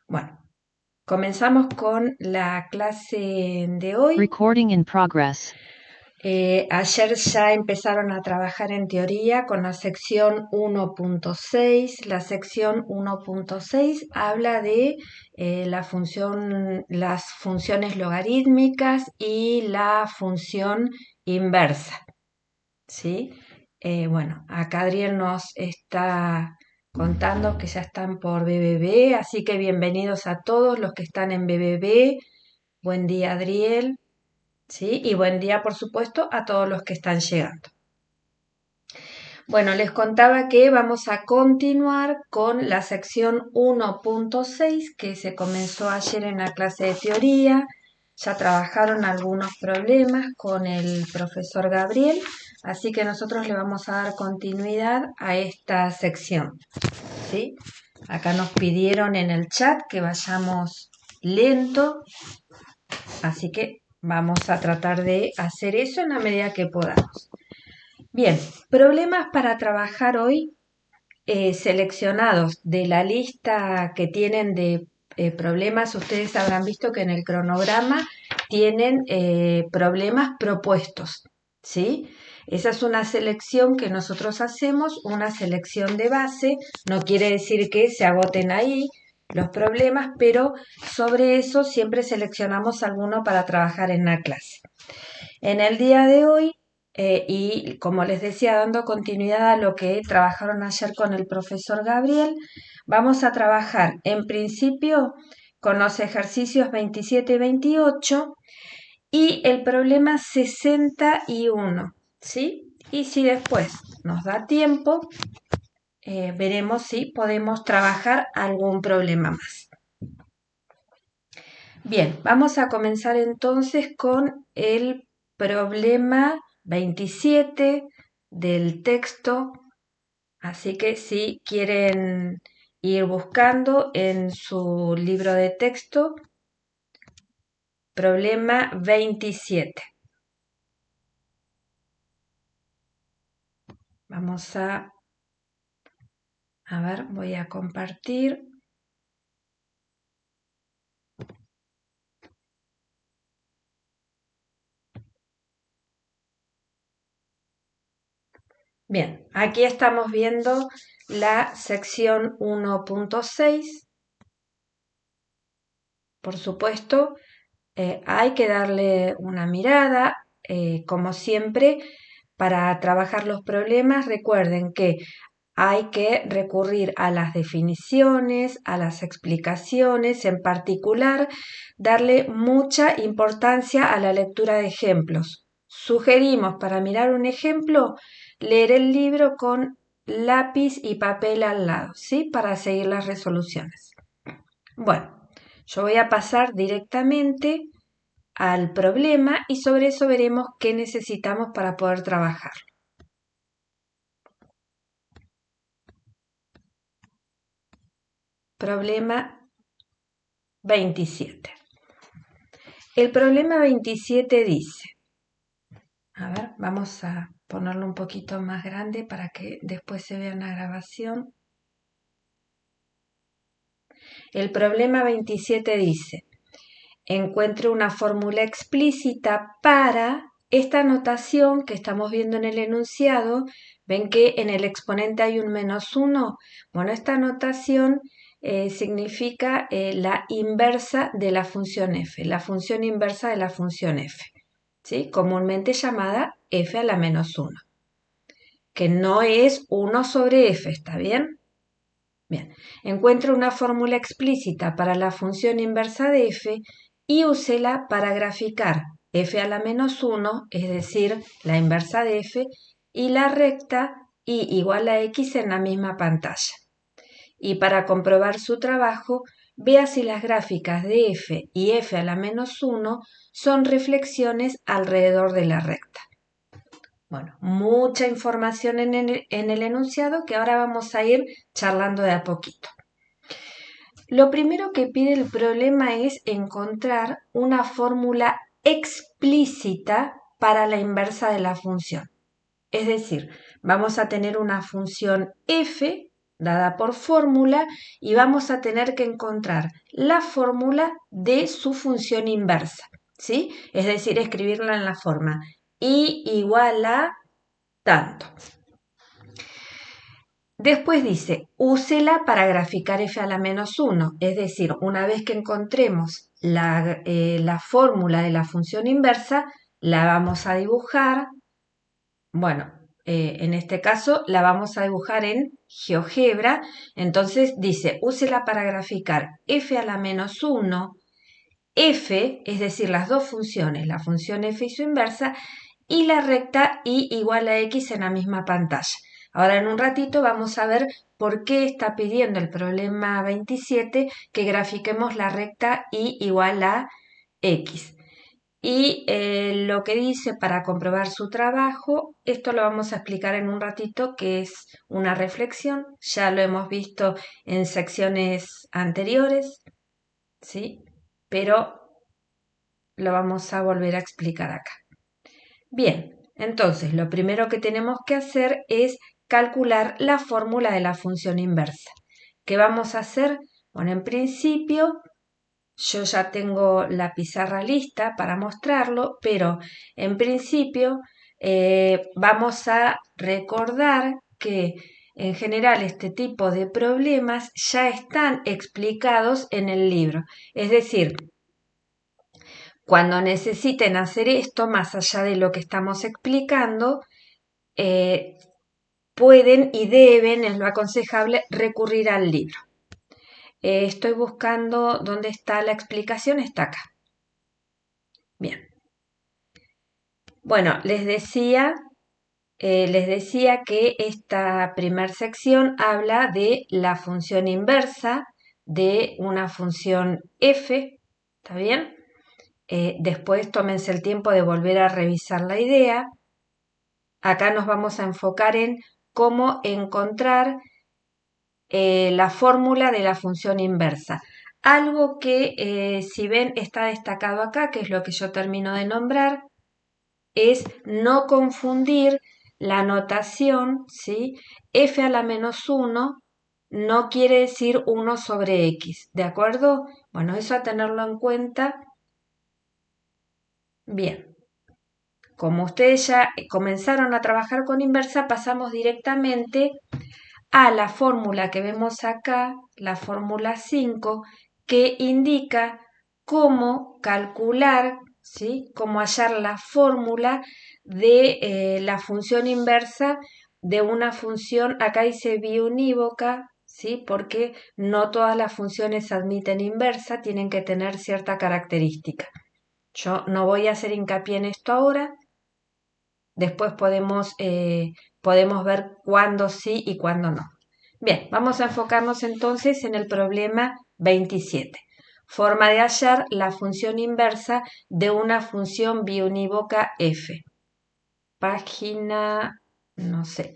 Bueno, comenzamos con la clase de hoy. Recording in progress. Ayer ya empezaron a trabajar en teoría con la sección 1.6. La sección 1.6 habla de las funciones logarítmicas y la función inversa. ¿Sí? Bueno, acá Adriel nos está contando que ya están por BBB, así que bienvenidos a todos los que están en BBB. Buen día, Adriel. ¿Sí? Y buen día, por supuesto, a todos los que están llegando. Bueno, les contaba que vamos a continuar con la sección 1.6 que se comenzó ayer en la clase de teoría. Ya trabajaron algunos problemas con el profesor Gabriel, así que nosotros le vamos a dar continuidad a esta sección. ¿Sí? Acá nos pidieron en el chat que vayamos lento, así que vamos a tratar de hacer eso en la medida que podamos. Bien, problemas para trabajar hoy seleccionados de la lista que tienen de problemas. Ustedes habrán visto que en el cronograma tienen problemas propuestos, ¿sí? Esa es una selección que nosotros hacemos, una selección de base. No quiere decir que se agoten ahí los problemas, pero sobre eso siempre seleccionamos alguno para trabajar en la clase. En el día de hoy, y como les decía, dando continuidad a lo que trabajaron ayer con el profesor Gabriel, vamos a trabajar en principio con los ejercicios 27 y 28 y el problema 61, ¿sí? Y si después nos da tiempo, veremos si podemos trabajar algún problema más. Bien, vamos a comenzar entonces con el problema 27 del texto. Así que si quieren ir buscando en su libro de texto, problema 27. Vamos a ver, voy a compartir. Bien, aquí estamos viendo la sección 1.6. Por supuesto, hay que darle una mirada, como siempre, para trabajar los problemas. Recuerden que hay que recurrir a las definiciones, a las explicaciones, en particular, darle mucha importancia a la lectura de ejemplos. Sugerimos para mirar un ejemplo, leer el libro con lápiz y papel al lado, ¿sí? Para seguir las resoluciones. Bueno, yo voy a pasar directamente al problema y sobre eso veremos qué necesitamos para poder trabajar. Problema 27. El problema 27 dice, a ver, vamos a ponerlo un poquito más grande para que después se vea en la grabación. El problema 27 dice, encuentre una fórmula explícita para esta notación que estamos viendo en el enunciado. Ven que en el exponente hay un -1. Bueno, esta notación significa la inversa de la función f, la función inversa de la función f, ¿sí? Comúnmente llamada f a la -1, que no es 1 sobre f, ¿está bien? Bien, encuentre una fórmula explícita para la función inversa de f y úsela para graficar f a la -1, es decir, la inversa de f, y la recta y igual a x en la misma pantalla. Y para comprobar su trabajo, vea si las gráficas de f y f a la -1 son reflexiones alrededor de la recta. Bueno, mucha información en el enunciado que ahora vamos a ir charlando de a poquito. Lo primero que pide el problema es encontrar una fórmula explícita para la inversa de la función. Es decir, vamos a tener una función f dada por fórmula y vamos a tener que encontrar la fórmula de su función inversa, ¿sí? Es decir, escribirla en la forma y igual a tanto. Después dice, úsela para graficar f a la menos 1, es decir, una vez que encontremos la fórmula de la función inversa, la vamos a dibujar, bueno, en este caso la vamos a dibujar en GeoGebra, entonces dice, úsela para graficar f a la menos 1, f, es decir, las dos funciones, la función f y su inversa, y la recta y igual a x en la misma pantalla. Ahora en un ratito vamos a ver por qué está pidiendo el problema 27 que grafiquemos la recta y igual a x. Y lo que dice para comprobar su trabajo, esto lo vamos a explicar en un ratito, que es una reflexión, ya lo hemos visto en secciones anteriores, ¿sí? Pero lo vamos a volver a explicar acá. Bien, entonces lo primero que tenemos que hacer es calcular la fórmula de la función inversa. ¿Qué vamos a hacer? Bueno, en principio yo ya tengo la pizarra lista para mostrarlo, pero en principio vamos a recordar que en general este tipo de problemas ya están explicados en el libro. Es decir, cuando necesiten hacer esto, más allá de lo que estamos explicando, pueden y deben, es lo aconsejable, recurrir al libro. Estoy buscando dónde está la explicación, está acá. Bien. Bueno, les decía que esta primera sección habla de la función inversa de una función f, ¿está bien? Después tómense el tiempo de volver a revisar la idea. Acá nos vamos a enfocar en cómo encontrar la fórmula de la función inversa. Algo que, si ven, está destacado acá, que es lo que yo termino de nombrar, es no confundir la notación, ¿sí? F a la menos 1 no quiere decir 1 sobre X, ¿de acuerdo? Bueno, eso a tenerlo en cuenta. Bien. Como ustedes ya comenzaron a trabajar con inversa, pasamos directamente a la fórmula que vemos acá, la fórmula 5, que indica cómo calcular, ¿sí? Cómo hallar la fórmula de la función inversa de una función, acá dice biunívoca, ¿sí? Porque no todas las funciones admiten inversa, tienen que tener cierta característica. Yo no voy a hacer hincapié en esto ahora. Después podemos ver cuándo sí y cuándo no. Bien, vamos a enfocarnos entonces en el problema 27. Forma de hallar la función inversa de una función biunívoca f. Página, no sé,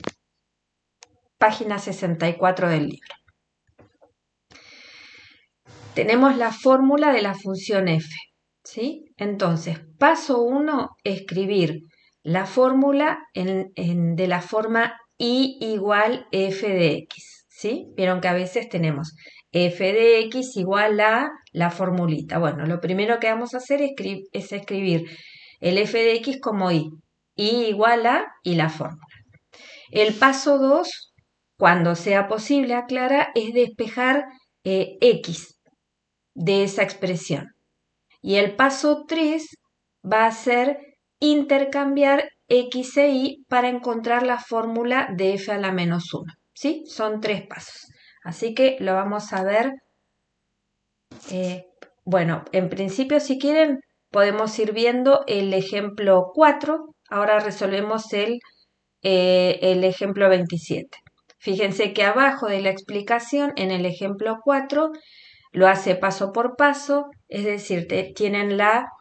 página 64 del libro. Tenemos la fórmula de la función f, ¿sí? Entonces, paso 1, escribir la fórmula de la forma y igual f de x, ¿sí? Vieron que a veces tenemos f de x igual a la formulita. Bueno, lo primero que vamos a hacer es escribir el f de x como y igual a y la fórmula. El paso 2, cuando sea posible, aclara, es despejar x de esa expresión. Y el paso 3 va a ser intercambiar x e y para encontrar la fórmula de f a la menos 1. ¿Sí? Son 3 pasos. Así que lo vamos a ver. Bueno, en principio, si quieren, podemos ir viendo el ejemplo 4. Ahora resolvemos el ejemplo 27. Fíjense que abajo de la explicación, en el ejemplo 4, lo hace paso por paso, es decir, tienen la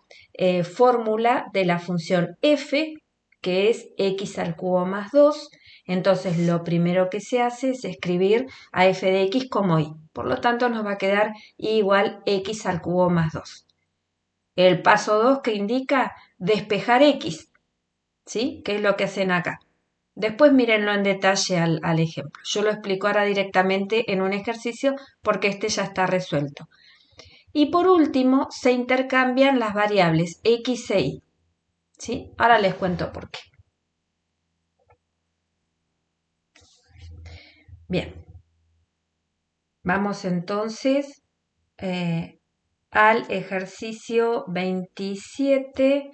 fórmula de la función f, que es x al cubo más 2. Entonces, lo primero que se hace es escribir a f de x como y. Por lo tanto, nos va a quedar y igual x al cubo más 2. El paso 2 que indica despejar x, ¿sí? ¿Qué es lo que hacen acá? Después mírenlo en detalle al ejemplo. Yo lo explico ahora directamente en un ejercicio porque este ya está resuelto. Y por último, se intercambian las variables x e y. ¿Sí? Ahora les cuento por qué. Bien. Vamos entonces al ejercicio 27.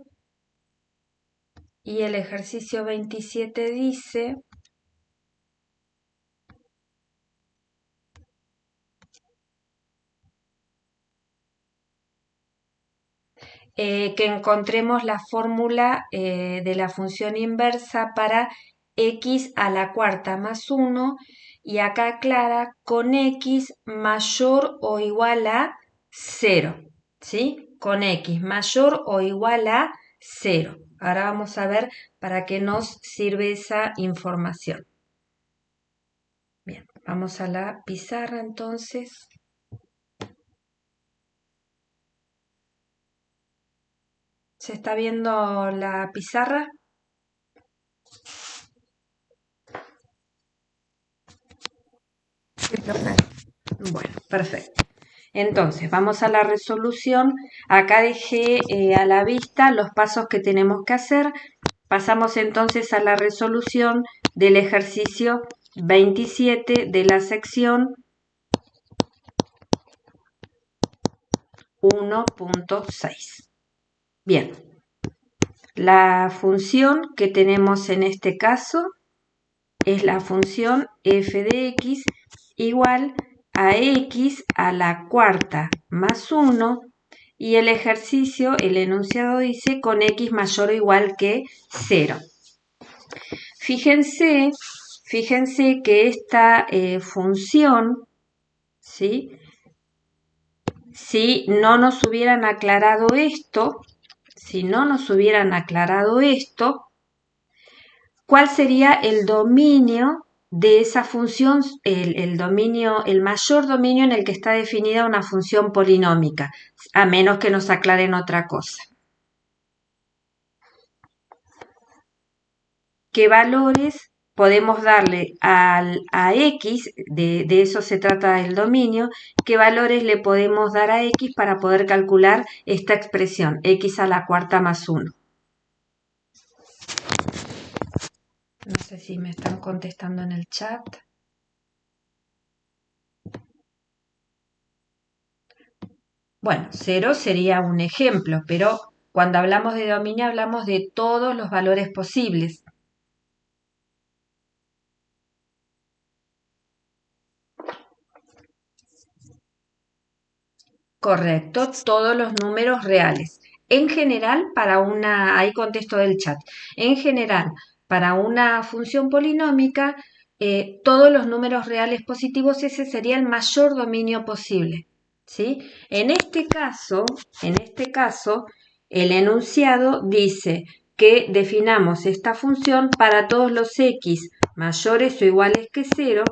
Y el ejercicio 27 dice que encontremos la fórmula de la función inversa para x a la cuarta más 1 y acá aclara con x mayor o igual a 0, ¿sí? Con x mayor o igual a 0. Ahora vamos a ver para qué nos sirve esa información. Bien, vamos a la pizarra entonces. ¿Se está viendo la pizarra? Bueno, perfecto. Entonces, vamos a la resolución. Acá dejé a la vista los pasos que tenemos que hacer. Pasamos entonces a la resolución del ejercicio 27 de la sección 1.6. Bien, la función que tenemos en este caso es la función f de x igual a x a la cuarta más 1 y el ejercicio, el enunciado dice con x mayor o igual que 0. Fíjense que esta función, ¿sí? Si no nos hubieran aclarado esto, ¿cuál sería el dominio de esa función, el mayor dominio en el que está definida una función polinómica, a menos que nos aclaren otra cosa? ¿Qué valores podemos darle a x, de eso se trata el dominio, qué valores le podemos dar a x para poder calcular esta expresión, x a la cuarta más 1? No sé si me están contestando en el chat. Bueno, 0 sería un ejemplo, pero cuando hablamos de dominio hablamos de todos los valores posibles. Correcto, todos los números reales. En general, ahí contesto del chat, en general, para una función polinómica, todos los números reales positivos, ese sería el mayor dominio posible, ¿sí? En este caso, el enunciado dice que definamos esta función para todos los x mayores o iguales que 0,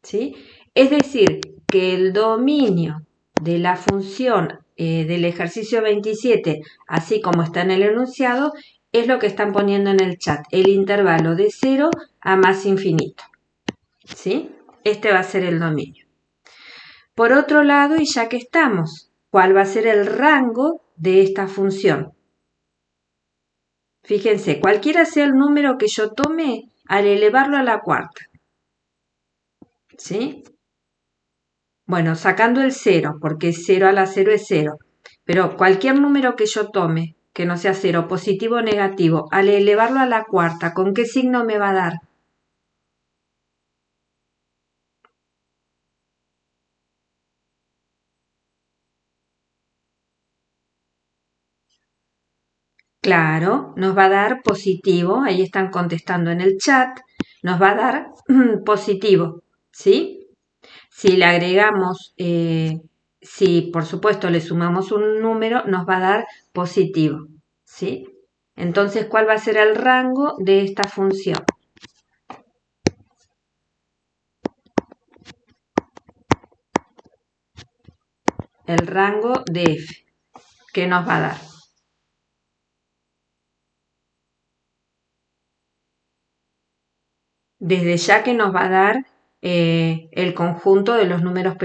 ¿sí? Es decir, que el dominio de la función del ejercicio 27, así como está en el enunciado, es lo que están poniendo en el chat, el intervalo de 0 a más infinito, ¿sí? Este va a ser el dominio. Por otro lado, y ya que estamos, ¿cuál va a ser el rango de esta función? Fíjense, cualquiera sea el número que yo tome, al elevarlo a la cuarta, ¿sí? Bueno, sacando el 0, porque 0 a la 0 es 0. Pero cualquier número que yo tome, que no sea 0, positivo o negativo, al elevarlo a la cuarta, ¿con qué signo me va a dar? Claro, nos va a dar positivo, ahí están contestando en el chat, nos va a dar positivo, ¿sí? Si le agregamos, si por supuesto le sumamos un número, nos va a dar positivo, ¿sí? Entonces, ¿cuál va a ser el rango de esta función? El rango de f, que nos va a dar. desde ya que nos va a dar el conjunto de los números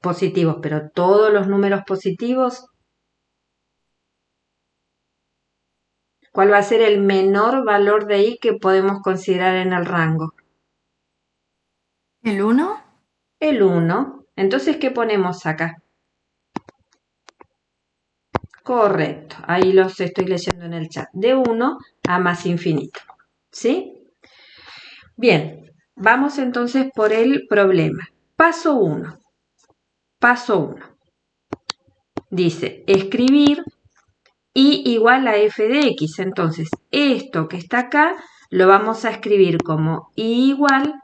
positivos, pero todos los números positivos, ¿cuál va a ser el menor valor de i que podemos considerar en el rango? ¿El 1? El 1. Entonces, ¿qué ponemos acá? Correcto, ahí los estoy leyendo en el chat. De 1 a más infinito. ¿Sí? Bien, vamos entonces por el problema. Paso 1. Paso 1. Dice, escribir i igual a f de x. Entonces, esto que está acá lo vamos a escribir como i igual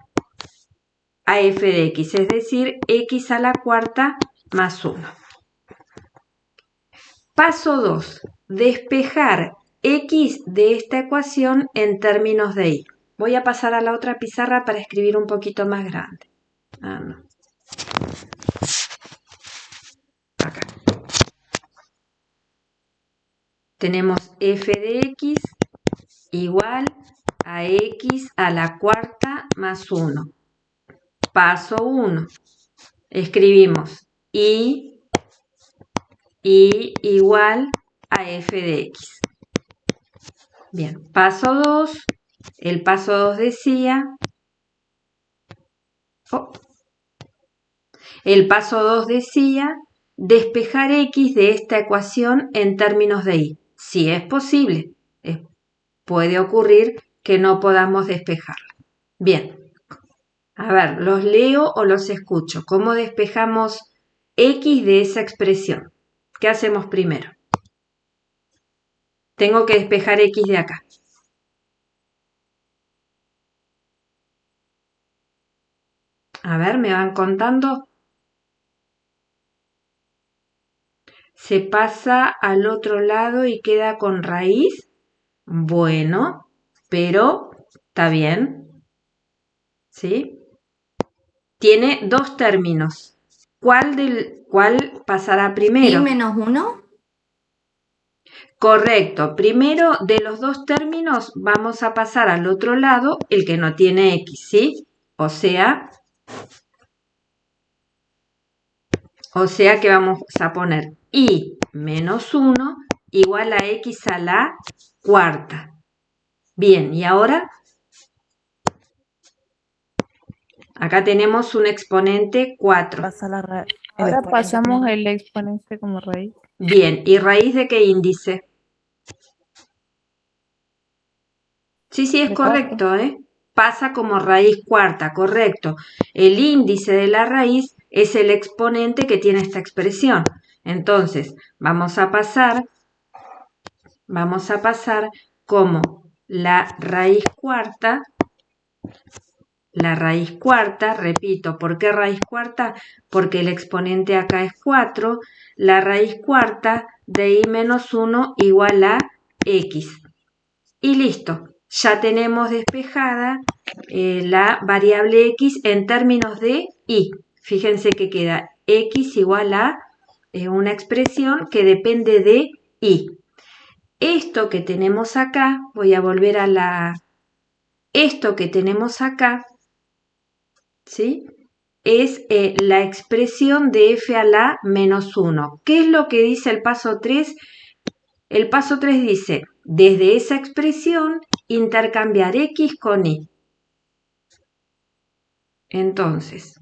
a f de x, es decir, x a la cuarta más 1. Paso 2. Despejar x de esta ecuación en términos de y. Voy a pasar a la otra pizarra para escribir un poquito más grande. No. Acá. Tenemos f de x igual a x a la cuarta más 1. Paso 1. Escribimos y igual a f de x. Bien, paso 2. El paso 2 decía... El paso 2 decía despejar x de esta ecuación en términos de y. Si es posible, puede ocurrir que no podamos despejarla. Bien, a ver, ¿los leo o los escucho? ¿Cómo despejamos x de esa expresión? ¿Qué hacemos primero? Tengo que despejar x de acá. A ver, ¿me van contando? Se pasa al otro lado y queda con raíz. Bueno, pero está bien. ¿Sí? Tiene dos términos. ¿Cuál pasará ¿Y primero? menos 1? Correcto. Primero de los dos términos vamos a pasar al otro lado el que no tiene x, ¿sí? O sea que vamos a poner y menos 1 igual a x a la cuarta. Bien, ¿y ahora? Acá tenemos un exponente 4. Ahora pasamos el exponente como raíz. Bien, ¿y raíz de qué índice? Sí, es De correcto, ¿eh? Pasa como raíz cuarta, correcto. El índice de la raíz es el exponente que tiene esta expresión. Entonces, vamos a pasar como la raíz cuarta, repito, ¿por qué raíz cuarta? Porque el exponente acá es 4, la raíz cuarta de i menos 1 igual a x. Y listo, ya tenemos despejada la variable x en términos de y. Fíjense que queda x igual a una expresión que depende de y. Esto que tenemos acá, voy a volver a esto que tenemos acá, ¿sí? Es la expresión de f a la menos 1. ¿Qué es lo que dice el paso 3? El paso 3 dice, desde esa expresión, intercambiar x con y. Entonces,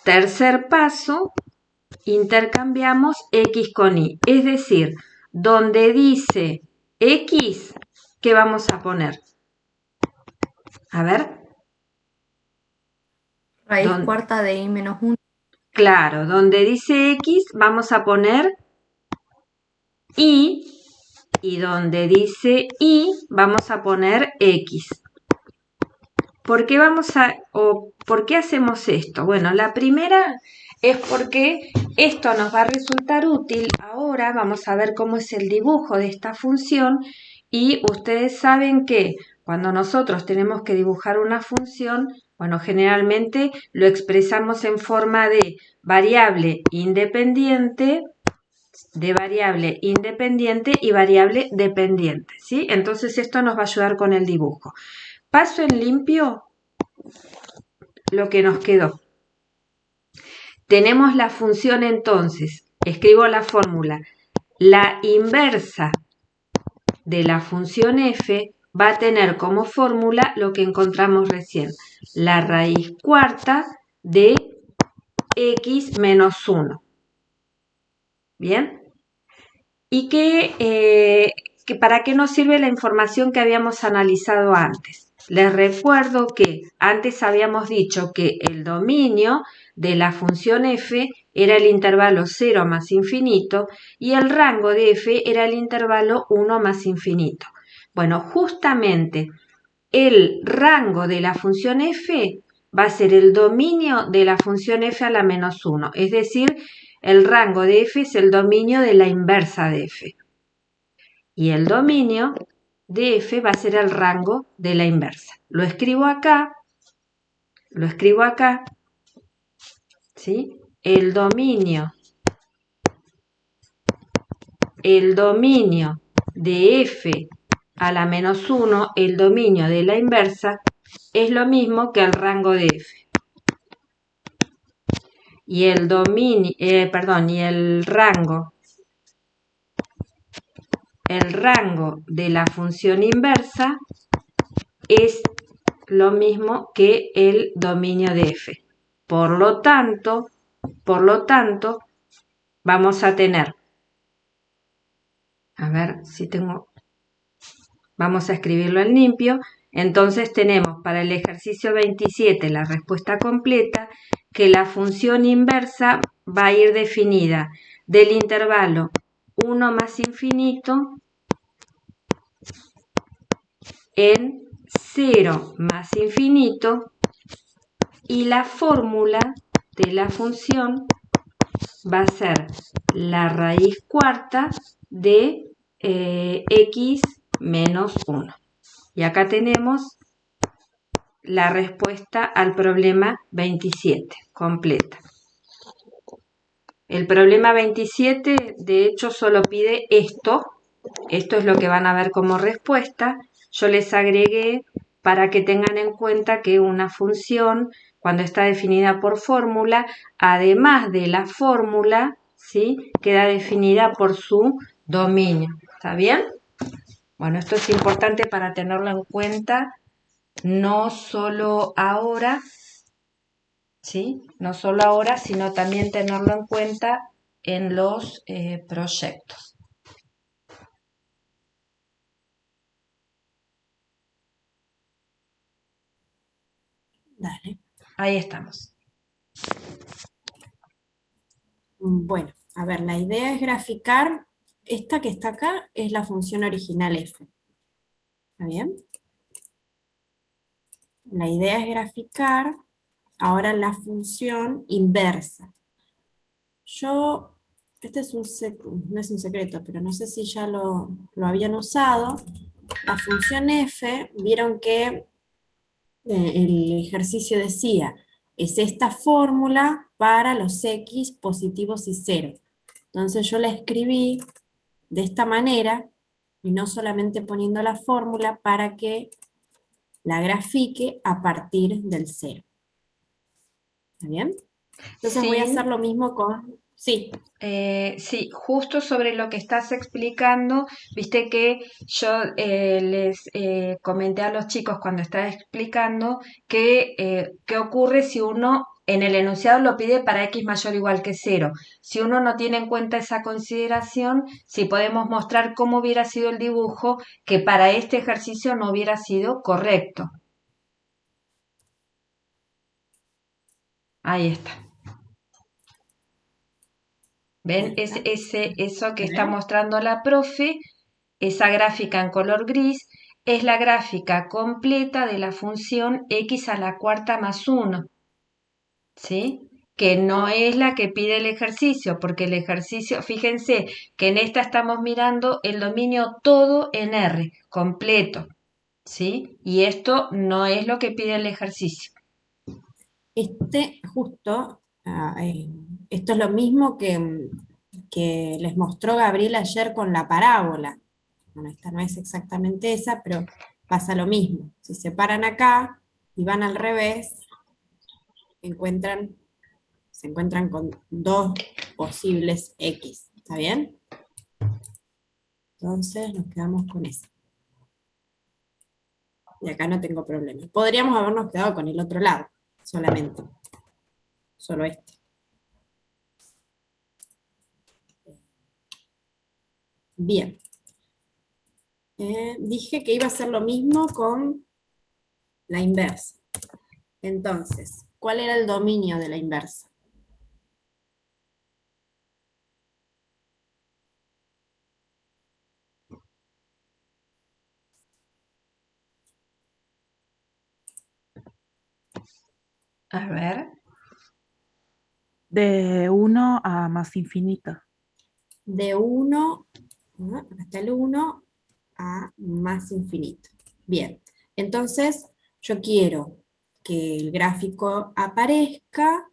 tercer paso, intercambiamos x con y. Es decir, donde dice x, ¿qué vamos a poner? A ver. Raíz cuarta de i menos 1. Claro, donde dice x vamos a poner y donde dice y vamos a poner x. ¿Por qué hacemos esto? Bueno, la primera es porque esto nos va a resultar útil. Ahora vamos a ver cómo es el dibujo de esta función y ustedes saben que cuando nosotros tenemos que dibujar una función, bueno, generalmente lo expresamos en forma de variable independiente, de variable independiente y variable dependiente, ¿sí? Entonces esto nos va a ayudar con el dibujo. Paso en limpio lo que nos quedó. Tenemos la función entonces, escribo la fórmula, la inversa de la función f va a tener como fórmula lo que encontramos recién, la raíz cuarta de x menos 1. ¿Bien? ¿Y para qué nos sirve la información que habíamos analizado antes? Les recuerdo que antes habíamos dicho que el dominio de la función f era el intervalo 0 más infinito y el rango de f era el intervalo 1 más infinito. Bueno, justamente el rango de la función f va a ser el dominio de la función f a la menos 1, es decir, el rango de f es el dominio de la inversa de f. Y el dominio de f va a ser el rango de la inversa. Lo escribo acá, ¿sí? El dominio de f a la menos 1, el dominio de la inversa, es lo mismo que el rango de f. Y el rango de la función inversa es lo mismo que el dominio de f. Por lo tanto, vamos a tener, a ver si tengo, vamos a escribirlo en limpio. Entonces tenemos para el ejercicio 27 la respuesta completa, que la función inversa va a ir definida del intervalo 1 más infinito en 0 más infinito y la fórmula de la función va a ser la raíz cuarta de x menos 1. Y acá tenemos la respuesta al problema 27, completa. El problema 27, de hecho, solo pide esto. Esto es lo que van a ver como respuesta. Yo les agregué para que tengan en cuenta que una función, cuando está definida por fórmula, además de la fórmula, ¿sí?, queda definida por su dominio. ¿Está bien? Bueno, esto es importante para tenerlo en cuenta, no solo ahora, ¿sí?, no solo ahora, sino también tenerlo en cuenta en los proyectos. Dale. Ahí estamos. Bueno, a ver, la idea es graficar, esta que está acá es la función original f. ¿Está bien? La idea es graficar ahora la función inversa. Este es no es un secreto, pero no sé si ya lo habían usado. La función f, vieron que el ejercicio decía, es esta fórmula para los x positivos y 0. Entonces yo la escribí de esta manera, y no solamente poniendo la fórmula, para que la grafique a partir del 0. ¿Está bien? Entonces voy a hacer lo mismo con... Sí. Sí, justo sobre lo que estás explicando, viste que yo les comenté a los chicos cuando estaba explicando que qué ocurre si uno en el enunciado lo pide para x mayor o igual que 0. Si uno no tiene en cuenta esa consideración, si podemos mostrar cómo hubiera sido el dibujo que para este ejercicio no hubiera sido correcto. Ahí está. ¿Ven? Eso que está mostrando la profe, esa gráfica en color gris, es la gráfica completa de la función x a la cuarta más 1. ¿Sí? Que no es la que pide el ejercicio, porque el ejercicio, fíjense que en esta estamos mirando el dominio todo en R, completo. ¿Sí? Y esto no es lo que pide el ejercicio. Esto es lo mismo que que les mostró Gabriel ayer con la parábola. Bueno, esta no es exactamente esa, pero pasa lo mismo. Si se paran acá y van al revés, se encuentran con dos posibles X. ¿Está bien? Entonces nos quedamos con eso. Y acá no tengo problema. Podríamos habernos quedado con el otro lado, solamente. Solo este. Bien. Dije que iba a hacer lo mismo con la inversa. Entonces, ¿cuál era el dominio de la inversa? A ver. De 1 a más infinito. De 1, acá está el 1, a más infinito. Bien, entonces yo quiero que el gráfico aparezca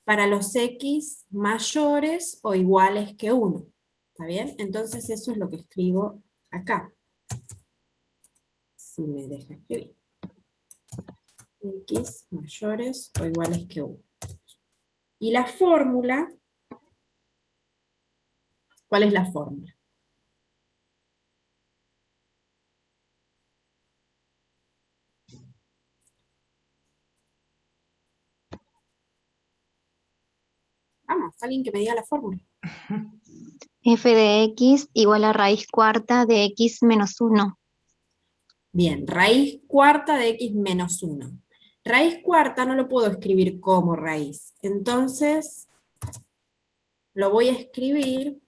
para los X mayores o iguales que 1. ¿Está bien? Entonces eso es lo que escribo acá. Si me deja escribir. X mayores o iguales que 1. Y la fórmula, ¿cuál es la fórmula? Vamos, alguien que me diga la fórmula. F de X igual a raíz cuarta de X menos 1. Bien, raíz cuarta de X menos 1. Raíz cuarta no lo puedo escribir como raíz. Entonces, lo voy a escribir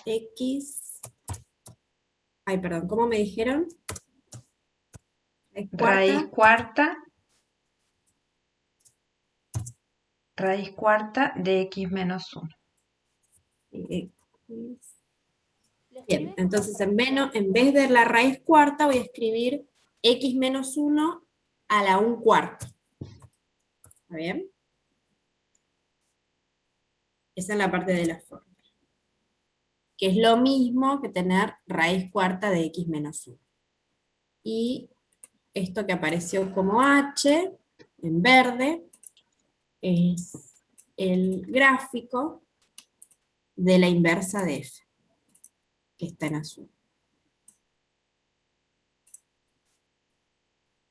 X... Ay, perdón, ¿cómo me dijeron? Raíz cuarta. Raíz cuarta de X menos 1. Bien, entonces en vez de la raíz cuarta voy a escribir X menos 1 a la 1/4. ¿Está bien? Esa es la parte de la fórmula. Que es lo mismo que tener raíz cuarta de X menos 1. Y esto que apareció como H, en verde, es el gráfico de la inversa de F, que está en azul.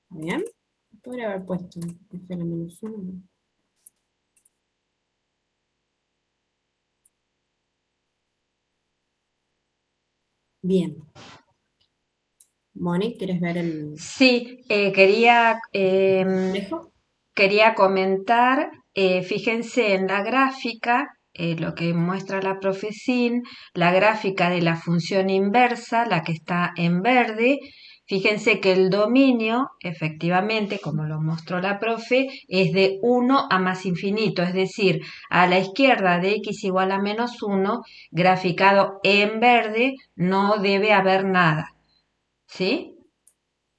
¿Está bien? Podría haber puesto F a la menos 1, ¿no? Bien. Moni, ¿quieres ver el Sí, reflejo? quería comentar, fíjense en la gráfica, lo que muestra la profe Sin, la gráfica de la función inversa, la que está en verde. Fíjense que el dominio, efectivamente, como lo mostró la profe, es de 1 a más infinito, es decir, a la izquierda de x igual a menos 1, graficado en verde, no debe haber nada. ¿Sí?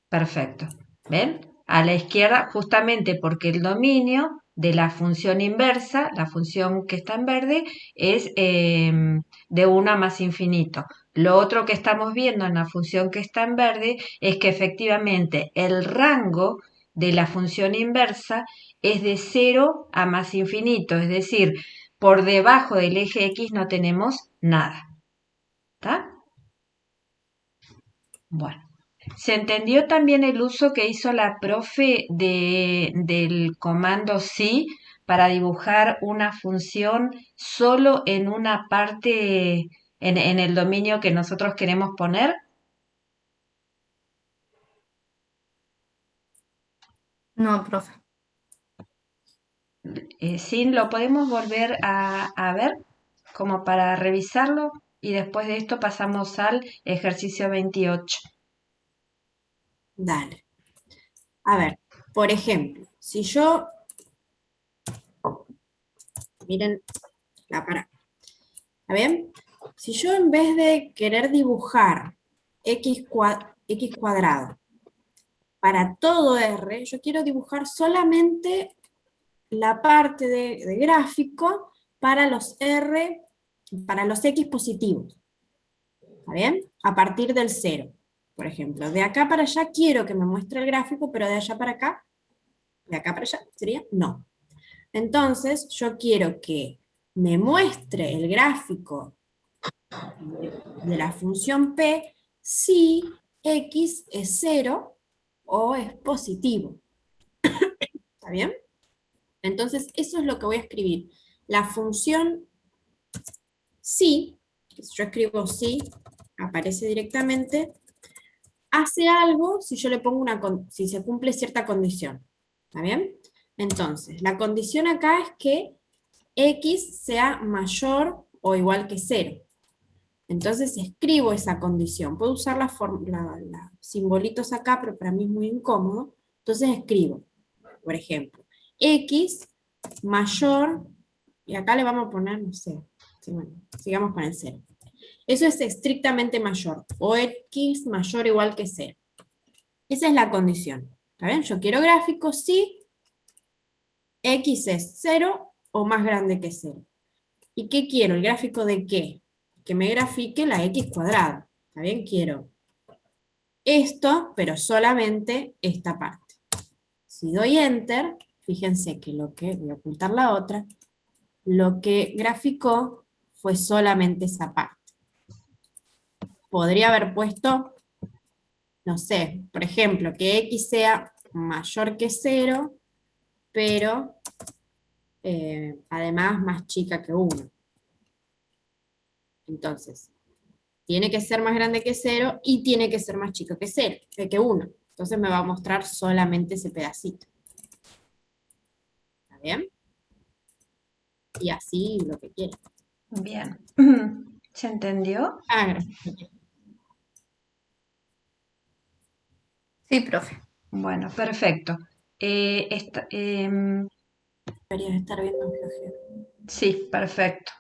Perfecto. ¿Ven? A la izquierda, justamente porque el dominio de la función inversa, la función que está en verde, es de 1 a más infinito. Lo otro que estamos viendo en la función que está en verde es que efectivamente el rango de la función inversa es de 0 a más infinito, es decir, por debajo del eje X no tenemos nada. ¿Está? Bueno. ¿Se entendió también el uso que hizo la profe del comando sí para dibujar una función solo en una parte, en el dominio que nosotros queremos poner? No, profe. Sí, lo podemos volver a ver como para revisarlo y después de esto pasamos al ejercicio 28. Dale. A ver, por ejemplo, si yo... Miren la parábola. ¿Está bien? Si yo en vez de querer dibujar x cuadrado para todo R, yo quiero dibujar solamente la parte de gráfico para los para los X positivos. ¿Está bien? A partir del 0. Por ejemplo, de acá para allá quiero que me muestre el gráfico, pero de allá para acá, de acá para allá, sería no. Entonces, yo quiero que me muestre el gráfico de la función P si X es 0 o es positivo. ¿Está bien? Entonces, eso es lo que voy a escribir. La función si, si yo escribo si, aparece directamente, hace algo si yo le pongo si se cumple cierta condición. ¿Está bien? Entonces, la condición acá es que X sea mayor o igual que 0. Entonces escribo esa condición. Puedo usar los simbolitos acá, pero para mí es muy incómodo. Entonces escribo, por ejemplo, X mayor, y acá le vamos a poner, no sé, sí, bueno, sigamos con el 0. Eso es estrictamente mayor, o X mayor o igual que 0. Esa es la condición. ¿Está bien? Yo quiero gráficos si X es 0 o más grande que 0. ¿Y qué quiero? ¿El gráfico de qué? Que me grafique la X cuadrada. ¿Está bien? Quiero esto, pero solamente esta parte. Si doy Enter, fíjense que voy a ocultar la otra, lo que graficó fue solamente esa parte. Podría haber puesto, no sé, por ejemplo, que X sea mayor que 0, pero además más chica que 1. Entonces, tiene que ser más grande que 0 y tiene que ser más chico que 0, que 1. Entonces me va a mostrar solamente ese pedacito. ¿Está bien? Y así lo que quiera. Bien. ¿Se entendió? Ah, gracias. Sí, profe. Bueno, perfecto. Deberías estar viendo GeoGebra. Sí, perfecto.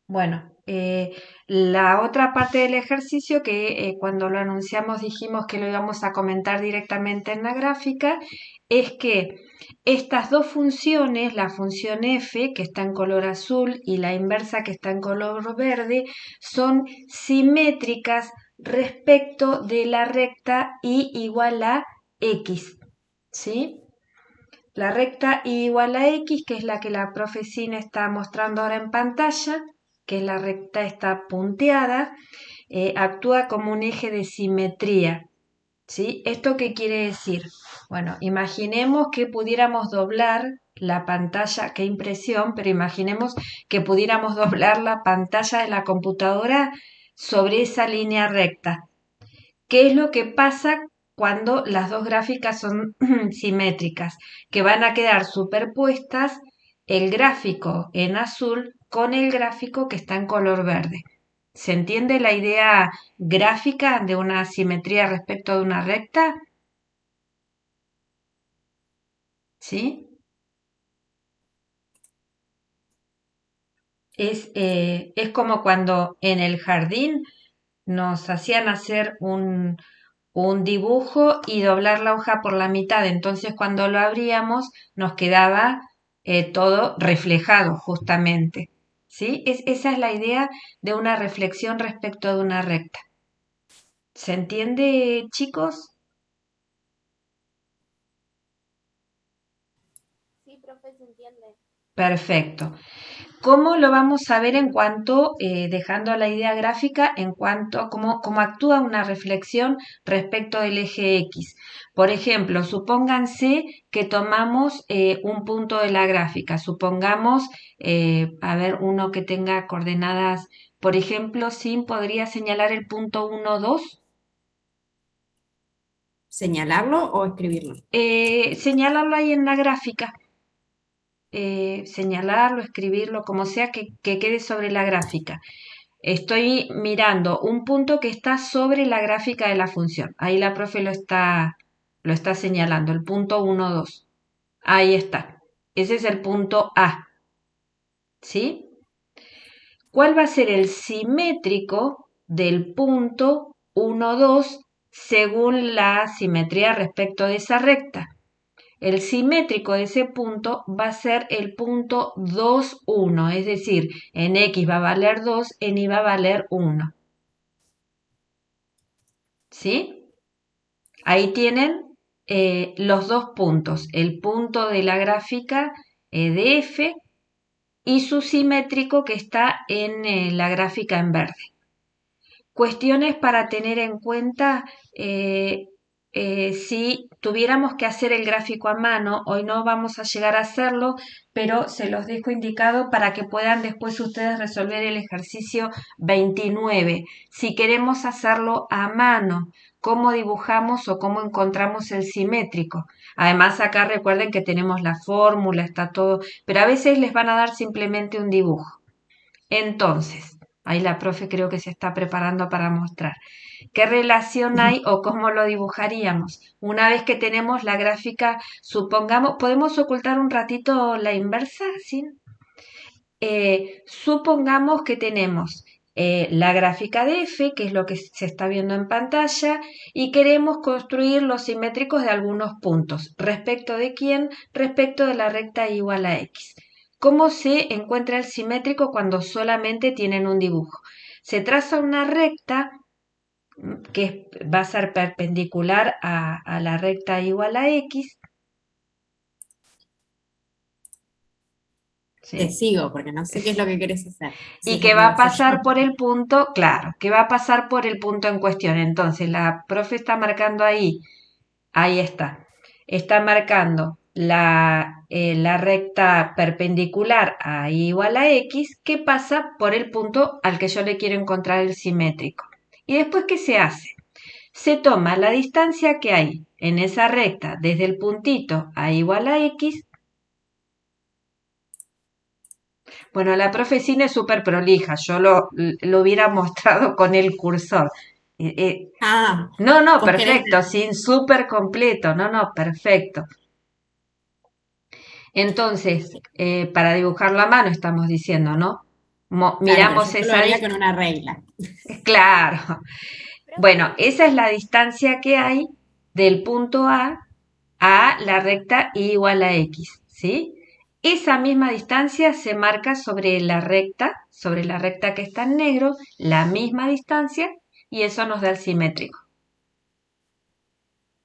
Bueno, la otra parte del ejercicio que cuando lo anunciamos dijimos que lo íbamos a comentar directamente en la gráfica, es que estas dos funciones, la función f, que está en color azul, y la inversa, que está en color verde, son simétricas respecto de la recta y igual a x, ¿sí? La recta y igual a x, que es la que la profe Cine está mostrando ahora en pantalla, que es la recta está punteada, actúa como un eje de simetría. ¿Sí? ¿Esto qué quiere decir? Bueno, imaginemos que pudiéramos doblar la pantalla, qué impresión, pero imaginemos que pudiéramos doblar la pantalla de la computadora sobre esa línea recta. ¿Qué es lo que pasa cuando las dos gráficas son simétricas? Que van a quedar superpuestas el gráfico en azul con el gráfico que está en color verde. ¿Se entiende la idea gráfica de una simetría respecto de una recta? ¿Sí? Es como cuando en el jardín nos hacían hacer un dibujo y doblar la hoja por la mitad. Entonces cuando lo abríamos nos quedaba todo reflejado justamente. ¿Sí? Esa es la idea de una reflexión respecto de una recta. ¿Se entiende, chicos? Sí, profe, se entiende. Perfecto. ¿Cómo lo vamos a ver en cuanto, dejando la idea gráfica, en cuanto a cómo actúa una reflexión respecto del eje X? Por ejemplo, supónganse que tomamos un punto de la gráfica, supongamos, a ver, uno que tenga coordenadas, por ejemplo, Sin podría señalar el punto 1, 2. ¿Señalarlo o escribirlo? Señalarlo ahí en la gráfica. Señalarlo, escribirlo, como sea que quede sobre la gráfica. Estoy mirando un punto que está sobre la gráfica de la función. Ahí la profe lo está señalando, el punto 1, 2. Ahí está. Ese es el punto A. ¿Sí? ¿Cuál va a ser el simétrico del punto 1, 2 según la simetría respecto de esa recta? El simétrico de ese punto va a ser el punto 2, 1, es decir, en X va a valer 2, en Y va a valer 1. ¿Sí? Ahí tienen los dos puntos, el punto de la gráfica de F y su simétrico que está en la gráfica en verde. Cuestiones para tener en cuenta si tuviéramos que hacer el gráfico a mano. Hoy no vamos a llegar a hacerlo, pero se los dejo indicado para que puedan después ustedes resolver el ejercicio 29. Si queremos hacerlo a mano, ¿cómo dibujamos o cómo encontramos el simétrico? Además acá recuerden que tenemos la fórmula, está todo, pero a veces les van a dar simplemente un dibujo. Entonces, ahí la profe creo que se está preparando para mostrar. ¿Qué relación hay o cómo lo dibujaríamos? Una vez que tenemos la gráfica, supongamos, ¿podemos ocultar un ratito la inversa? ¿Sí? Supongamos que tenemos la gráfica de F, que es lo que se está viendo en pantalla, y queremos construir los simétricos de algunos puntos. ¿Respecto de quién? Respecto de la recta igual a X. ¿Cómo se encuentra el simétrico cuando solamente tienen un dibujo? Se traza una recta que va a ser perpendicular a la recta igual a X. ¿Sí? Te sigo, porque no sé qué es lo que querés hacer. Y que va a pasar por el punto, claro, que va a pasar por el punto en cuestión. Entonces, la profe está marcando ahí está. Está marcando la recta perpendicular a y igual a X que pasa por el punto al que yo le quiero encontrar el simétrico. ¿Y después qué se hace? Se toma la distancia que hay en esa recta desde el puntito a igual a X. Bueno, la profe Cine es súper prolija, yo lo hubiera mostrado con el cursor. No, perfecto, sin súper completo, no, perfecto. Entonces, para dibujarlo a mano estamos diciendo, ¿no? Miramos yo esa lo haría con una regla. Claro. Bueno, esa es la distancia que hay del punto A la recta y igual a X, ¿sí? Esa misma distancia se marca sobre la recta que está en negro, la misma distancia, y eso nos da el simétrico.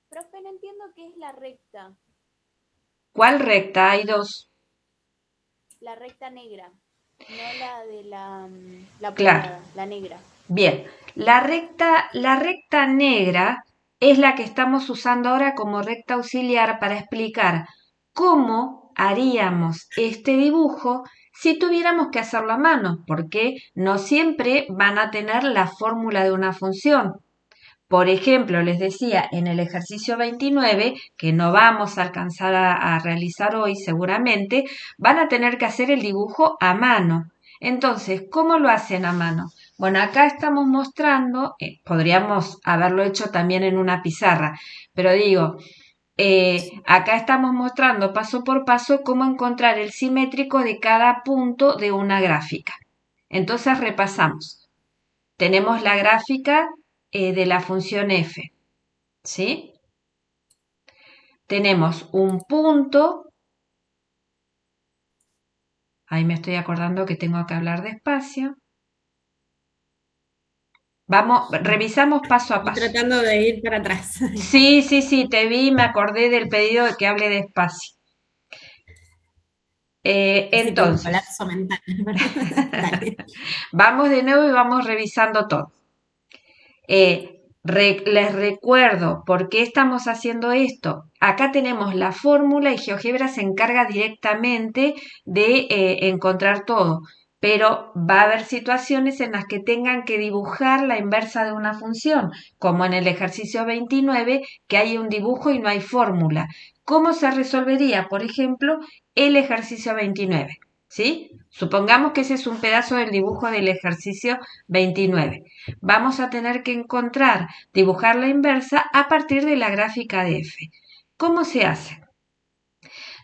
Profe, no entiendo qué es la recta. ¿Cuál recta? Hay dos. La recta negra, no la de la Claro. portada, la negra. Bien, la recta negra es la que estamos usando ahora como recta auxiliar para explicar cómo haríamos este dibujo si tuviéramos que hacerlo a mano, porque no siempre van a tener la fórmula de una función. Por ejemplo, les decía en el ejercicio 29, que no vamos a alcanzar a realizar hoy seguramente, van a tener que hacer el dibujo a mano. Entonces, ¿cómo lo hacen a mano? Bueno, acá estamos mostrando, podríamos haberlo hecho también en una pizarra, pero digo, acá estamos mostrando paso por paso cómo encontrar el simétrico de cada punto de una gráfica. Entonces repasamos. Tenemos la gráfica de la función f, ¿sí? Tenemos un punto, ahí me estoy acordando que tengo que hablar despacio. Vamos, revisamos paso a paso. Estoy tratando de ir para atrás. Sí, te vi, me acordé del pedido de que hable despacio. Entonces, colapso mental. Vamos de nuevo y vamos revisando todo. Les recuerdo por qué estamos haciendo esto. Acá tenemos la fórmula y GeoGebra se encarga directamente de encontrar todo, pero va a haber situaciones en las que tengan que dibujar la inversa de una función, como en el ejercicio 29, que hay un dibujo y no hay fórmula. ¿Cómo se resolvería, por ejemplo, el ejercicio 29? ¿Sí? Supongamos que ese es un pedazo del dibujo del ejercicio 29. Vamos a tener que dibujar la inversa a partir de la gráfica de f. ¿Cómo se hace?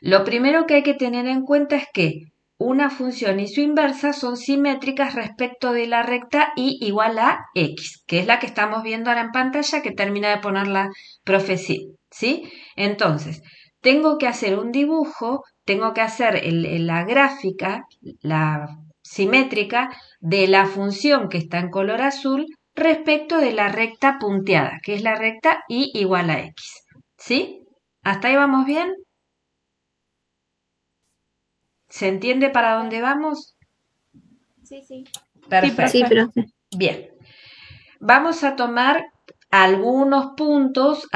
Lo primero que hay que tener en cuenta es que una función y su inversa son simétricas respecto de la recta y igual a x, que es la que estamos viendo ahora en pantalla que termina de poner la profe, ¿sí? Entonces, tengo que hacer un dibujo, tengo que hacer la gráfica, la simétrica, de la función que está en color azul respecto de la recta punteada, que es la recta y igual a x. ¿Sí? ¿Hasta ahí vamos bien? ¿Se entiende para dónde vamos? Sí, sí. Perfecto. Sí, profe. Bien. Vamos a tomar algunos puntos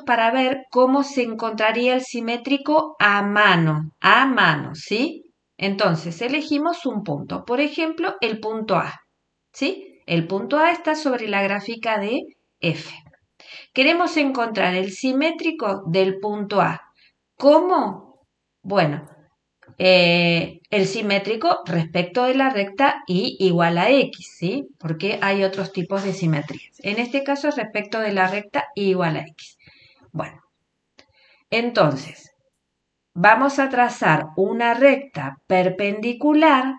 para ver cómo se encontraría el simétrico a mano, ¿sí? Entonces, elegimos un punto, por ejemplo, el punto A, ¿sí? El punto A está sobre la gráfica de F. Queremos encontrar el simétrico del punto A. ¿Cómo? Bueno, el simétrico respecto de la recta y igual a x, ¿sí? Porque hay otros tipos de simetrías. En este caso, respecto de la recta y igual a x. Bueno, entonces, vamos a trazar una recta perpendicular,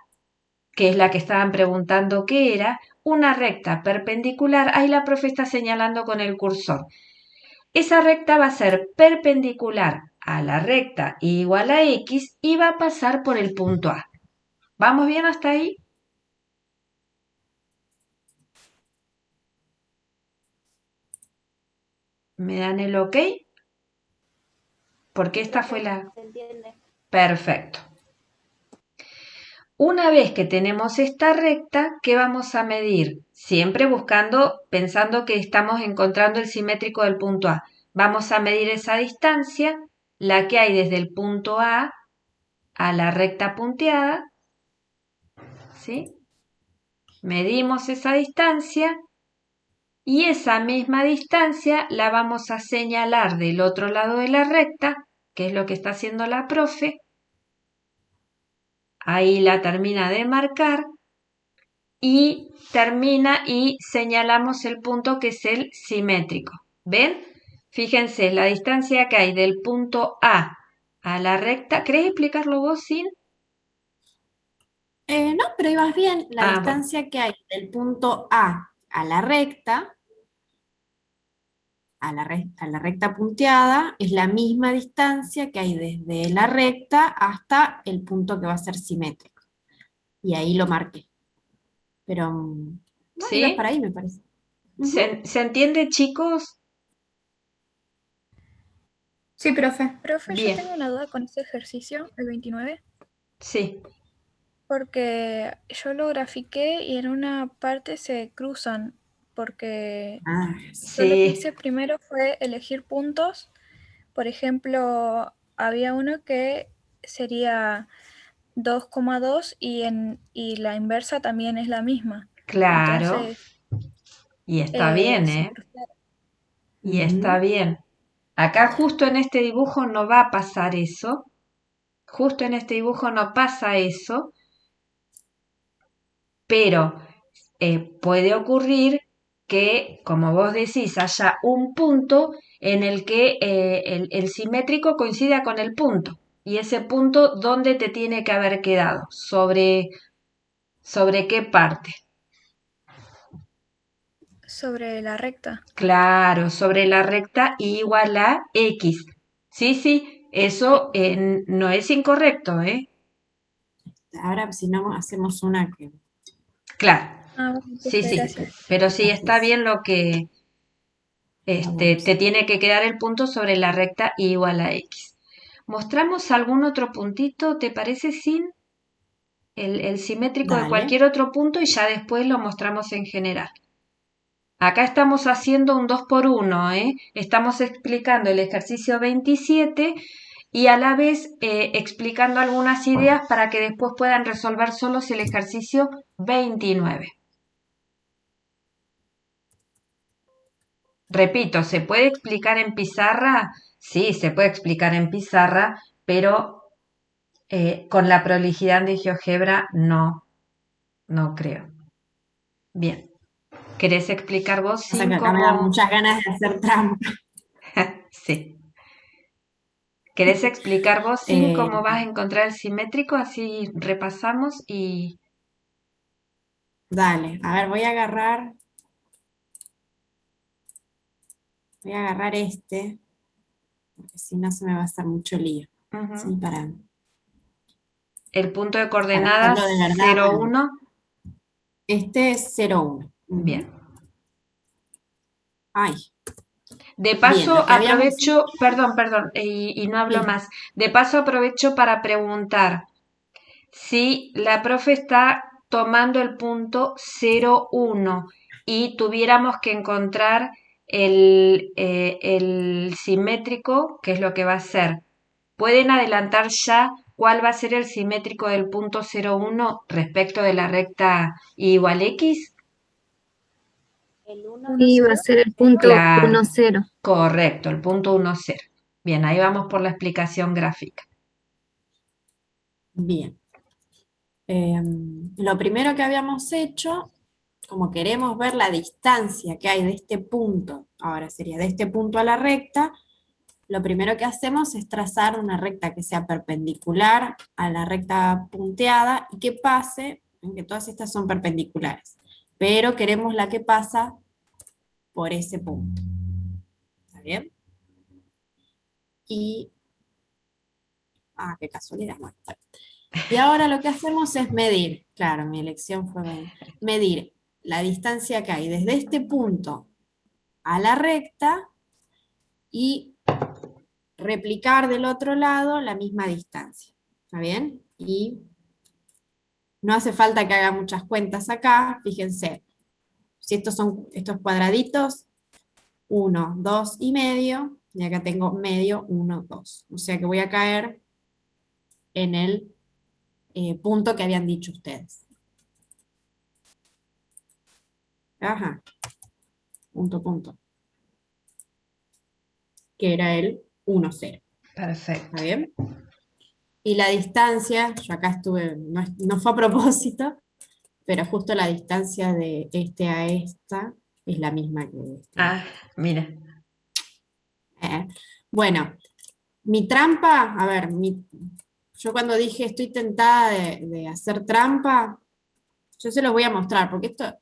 que es la que estaban preguntando qué era, una recta perpendicular, ahí la profe está señalando con el cursor. Esa recta va a ser perpendicular a la recta igual a x y va a pasar por el punto A. ¿Vamos bien hasta ahí? ¿Me dan el ok? Porque esta fue la... ¿Se entiende? Perfecto. Una vez que tenemos esta recta, ¿qué vamos a medir? Siempre buscando, pensando que estamos encontrando el simétrico del punto A. Vamos a medir esa distancia, la que hay desde el punto A la recta punteada, ¿sí? Medimos esa distancia y esa misma distancia la vamos a señalar del otro lado de la recta, que es lo que está haciendo la profe. Ahí la termina de marcar y termina y señalamos el punto que es el simétrico. ¿Ven? Fíjense la distancia que hay del punto A la recta. ¿Querés explicarlo vos, Sin? No, pero ibas bien. La Bueno. distancia que hay del punto A a la recta, a la recta punteada, es la misma distancia que hay desde la recta hasta el punto que va a ser simétrico. Y ahí lo marqué. Pero no, ibas ¿Sí? para ahí, me parece. ¿Se entiende, chicos? Sí, profe. Profe, yo Bien. tengo una duda con este ejercicio, el 29, Sí. porque yo lo grafiqué y en una parte se cruzan, porque Ah, yo lo que Sí. hice primero fue elegir puntos. Por ejemplo, había uno que sería 2,2 y la inversa también es la misma. Claro. Entonces, Y está bien, se ¿eh? cruzaron. Y está bien. Acá justo en este dibujo no va a pasar eso. Justo en este dibujo no pasa eso. Pero puede ocurrir que, como vos decís, haya un punto en el que el simétrico coincida con el punto. Y ese punto, ¿dónde te tiene que haber quedado? ¿Sobre qué parte? Sobre la recta. Claro, sobre la recta igual a x. Sí, sí, eso no es incorrecto, ¿eh? Ahora, si no, hacemos una que... Claro, Ah, bueno, sí, profe, sí. gracias. Pero sí está bien lo que te tiene que quedar el punto sobre la recta igual a x. ¿Mostramos algún otro puntito, te parece, Sin? El simétrico de Dale. cualquier otro punto y ya después lo mostramos en general. Acá estamos haciendo un 2 por 1, ¿eh? Estamos explicando el ejercicio 27 y a la vez explicando algunas ideas para que después puedan resolver solos el ejercicio 29. Repito, ¿se puede explicar en pizarra? Sí, se puede explicar en pizarra, pero con la prolijidad de GeoGebra no creo. Bien. ¿Querés explicar vos, O sea Sin, que acá me dan cómo? muchas ganas de hacer trampa. Sí. ¿Querés explicar vos, Sin, Eh, cómo vas a encontrar el simétrico? Así repasamos y... Dale, a ver, voy a agarrar este. porque si no se me va a hacer mucho lío. Ujú. ¿Sí? Para El punto de hacerlo coordenadas de verdad. 0, 1. Este es 0,1. Bien. Ay, De bien, paso lo que habíamos... aprovecho, perdón, y no hablo Sí. más. De paso aprovecho para preguntar si la profe está tomando el punto 0, 1 y tuviéramos que encontrar el simétrico, que es lo que va a ser. ¿Pueden adelantar ya cuál va a ser el simétrico del punto 0, 1 respecto de la recta y igual x? El 1, Sí, va a 0. ser el punto Claro, 1, 0. correcto, el punto 1, 0. Bien, ahí vamos por la explicación gráfica. Bien. Lo primero que habíamos hecho, como queremos ver la distancia que hay de este punto, ahora sería de este punto a la recta, lo primero que hacemos es trazar una recta que sea perpendicular a la recta punteada y que pase, en que todas estas son perpendiculares, pero queremos la que pasa por ese punto. ¿Está bien? Y... qué casualidad. Bueno, está bien. Y ahora lo que hacemos es medir, claro, mi elección fue medir la distancia que hay desde este punto a la recta y replicar del otro lado la misma distancia. ¿Está bien? Y no hace falta que haga muchas cuentas acá, fíjense, si estos son estos cuadraditos, 1, 2 y medio, y acá tengo medio, 1, 2. O sea que voy a caer en el punto que habían dicho ustedes. Ajá, punto, punto. Que era el 1, 0. Perfecto. ¿Está bien? Y la distancia, yo acá estuve, no fue a propósito, pero justo la distancia de este a esta es la misma que este. Mira. Bueno, mi trampa, a ver, yo cuando dije estoy tentada de hacer trampa, yo se los voy a mostrar, porque esto,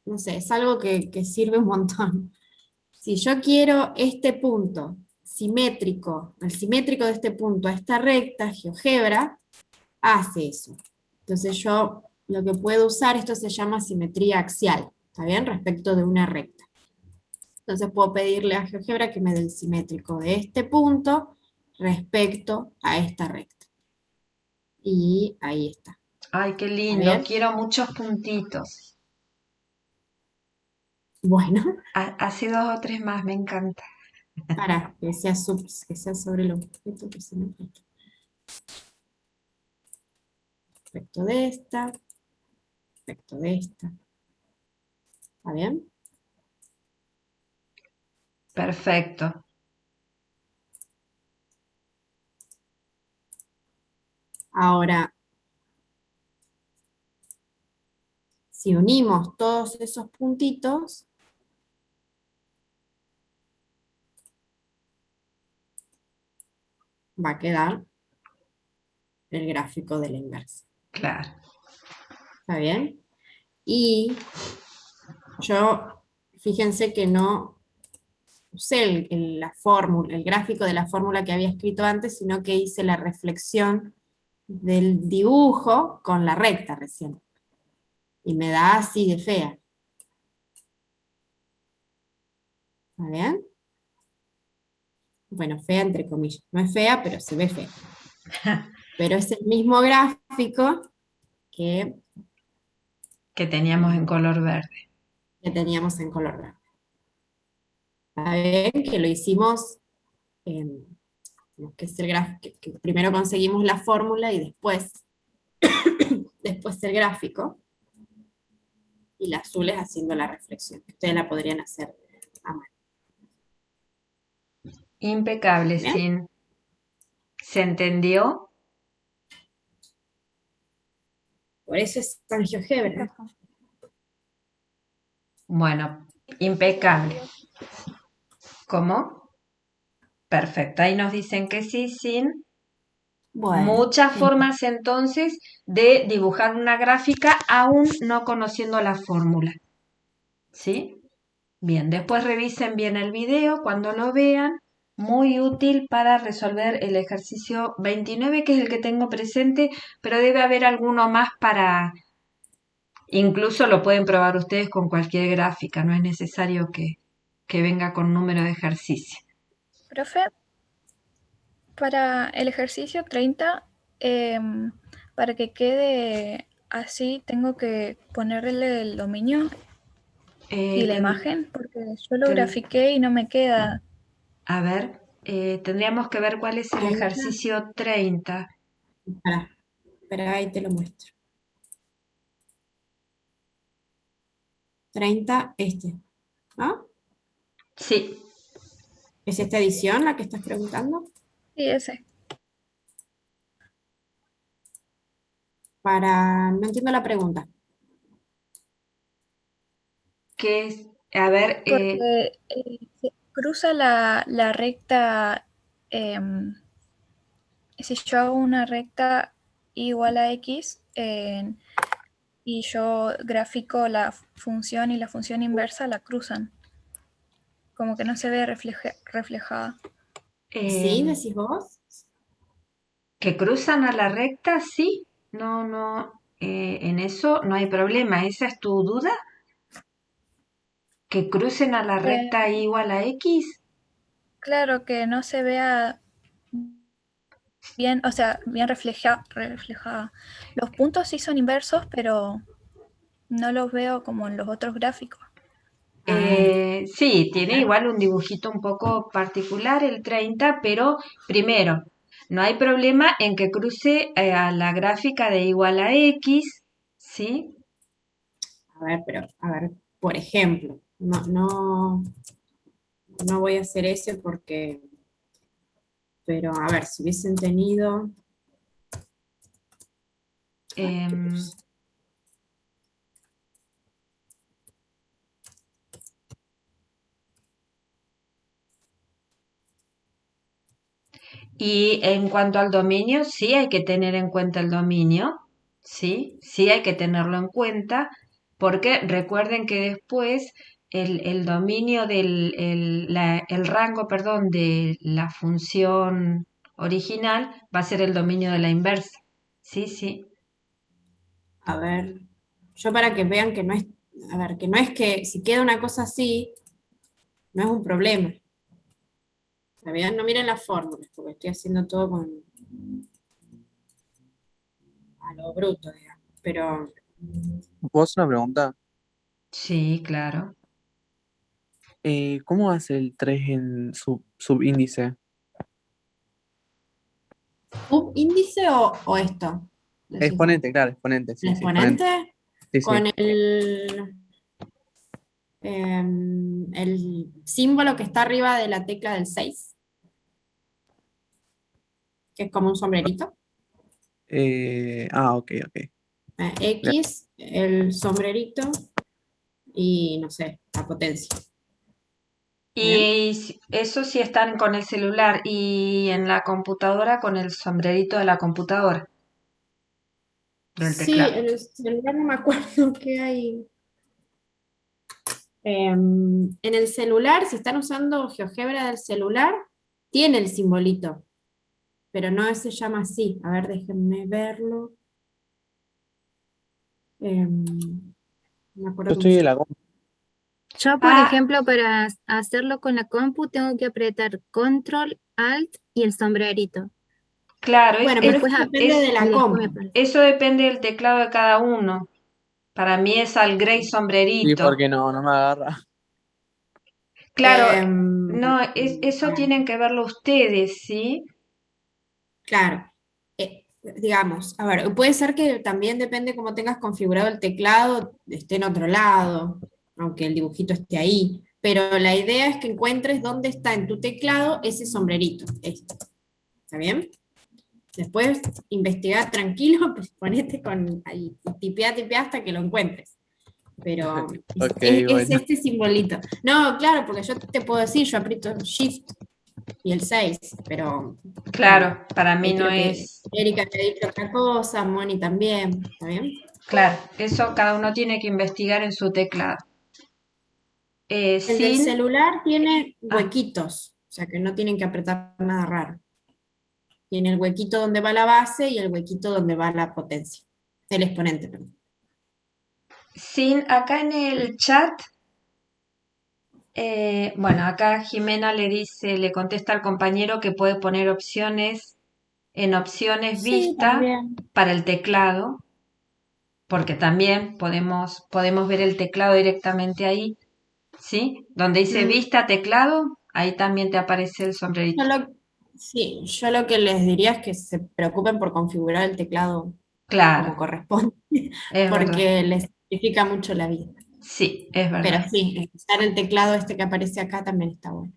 no sé, es algo que sirve un montón. Si yo quiero este punto simétrico, el simétrico de este punto a esta recta, GeoGebra hace eso. Entonces yo lo que puedo usar, esto se llama simetría axial, ¿está bien? Respecto de una recta. Entonces puedo pedirle a GeoGebra que me dé el simétrico de este punto respecto a esta recta. Y ahí está. Ay, qué ¿Está lindo. bien? Quiero muchos puntitos. Bueno, Hace 2 o 3 más, me encanta. para que sea sobre el objeto que se me quita. Respecto de esta. Respecto de esta. ¿Está bien? Perfecto. Ahora, si unimos todos esos puntitos, va a quedar el gráfico de la inversa. Claro. ¿Está bien? Y yo, fíjense que no usé la fórmula, el gráfico de la fórmula que había escrito antes, sino que hice la reflexión del dibujo con la recta recién. Y me da así de fea. ¿Está bien? Bueno, fea entre comillas. No es fea, pero se ve fea. Pero es el mismo gráfico que teníamos en color verde. teníamos en color verde. Está bien que lo hicimos, que es el gráfico, que primero conseguimos la fórmula y después, después el gráfico. Y la azul es haciendo la reflexión. Ustedes la podrían hacer a mano. Impecable, ¿Bien? Sin. ¿Se entendió? Por eso es tan GeoGebra. Bueno, impecable. ¿Cómo? Perfecto. Ahí nos dicen que sí, Sin. Bueno, Muchas formas entonces de dibujar una gráfica aún no conociendo la fórmula. ¿Sí? Bien, después revisen bien el video cuando lo vean. muy útil para resolver el ejercicio 29, que es el que tengo presente, pero debe haber alguno más para, incluso lo pueden probar ustedes con cualquier gráfica, no es necesario que venga con número de ejercicio. Profe, para el ejercicio 30, para que quede así, tengo que ponerle el dominio y la imagen, porque yo lo grafiqué y no me queda. A ver, tendríamos que ver cuál es el Ahí está. ejercicio 30. Espera, ahí te lo muestro. 30, ¿no? Sí, ¿Es esta edición la que estás preguntando? Sí, ese. No entiendo la pregunta. que es, a ver, Porque se cruza la recta, si yo hago una recta igual a x y yo grafico la función y la función inversa, la cruzan. Como que no se ve reflejada. ¿Sí, decís vos? que cruzan a la recta, sí, no, en eso no hay problema. ¿Esa es tu duda? ¿Que crucen a la recta igual a x? Claro, que no se vea bien, o sea, bien reflejada. Los puntos sí son inversos, pero no los veo como en los otros gráficos. Sí, tiene igual un dibujito un poco particular el 30, pero primero, no hay problema en que cruce a la gráfica de igual a x, ¿sí? A ver, por ejemplo, no voy a hacer ese porque, pero a ver, si hubiesen tenido... Em, Y en cuanto al dominio, sí hay que tener en cuenta el dominio, sí hay que tenerlo en cuenta, porque recuerden que después el dominio el rango, perdón, de la función original va a ser el dominio de la inversa. Sí. A ver, yo para que vean que no es, a ver, que no es que si queda una cosa así, no es un problema. ¿Sabían? No miren las fórmulas, porque estoy haciendo todo a lo bruto, digamos. Pero, ¿Vos una pregunta? Sí, claro. ¿Cómo hace el 3 en subíndice? ¿subíndice o esto? Decís vos. Exponente, claro, exponente, ¿El sí, exponente. exponente? Sí, Con sí. el símbolo que está arriba de la tecla del 6, que es como un sombrerito. Ok. Bien. X, el sombrerito y no sé, la potencia. ¿Bien? Y eso sí están con el celular y en la computadora con el sombrerito de la computadora, del Sí, teclado. en el celular no me acuerdo qué hay. En el celular, si están usando GeoGebra del celular, tiene el simbolito, pero no se llama así. A ver, déjenme verlo. No me acuerdo Yo cómo estoy se de llama. la... Yo, por ejemplo, para hacerlo con la compu, tengo que apretar Control, Alt y el sombrerito. Claro, Bueno, Y pero después, eso depende de y la después me compu. aparece. eso depende del teclado de cada uno. Para mí es al Grey Sí, sombrerito. porque no me agarra. Claro, A no, eso ver, tienen que verlo ustedes, ¿sí? claro. Digamos, a ver, puede ser que también depende cómo tengas configurado el teclado, esté en otro lado, aunque el dibujito esté ahí. Pero la idea es que encuentres dónde está en tu teclado ese sombrerito. Este. ¿Está bien? Después investigar tranquilo, pues ponete con ahí, tipea hasta que lo encuentres. Pero Ok, es bueno. este simbolito. No, claro, porque yo te puedo decir, yo aprieto Shift y el 6, pero bueno, Claro, para mí ahí no creo que es. Erika te dice otra cosa, Moni también, ¿está bien? Claro, eso cada uno tiene que investigar en su teclado. El del Sin. celular tiene Ah, huequitos, o sea que no tienen que apretar nada raro. Tiene el huequito donde va la base y el huequito donde va la potencia. El exponente, perdón. Acá en el chat, bueno, acá Jimena le contesta al compañero que puede poner opciones en opciones Sí, vista también. para el teclado, porque también podemos ver el teclado directamente ahí, ¿sí? Donde dice vista teclado, ahí también te aparece el sombrerito. Sí, yo lo que les diría es que se preocupen por configurar el teclado como Claro, corresponde, es verdad. porque les simplifica mucho la vida. Sí, es Pero verdad. sí, usar el teclado este que aparece acá también está bueno.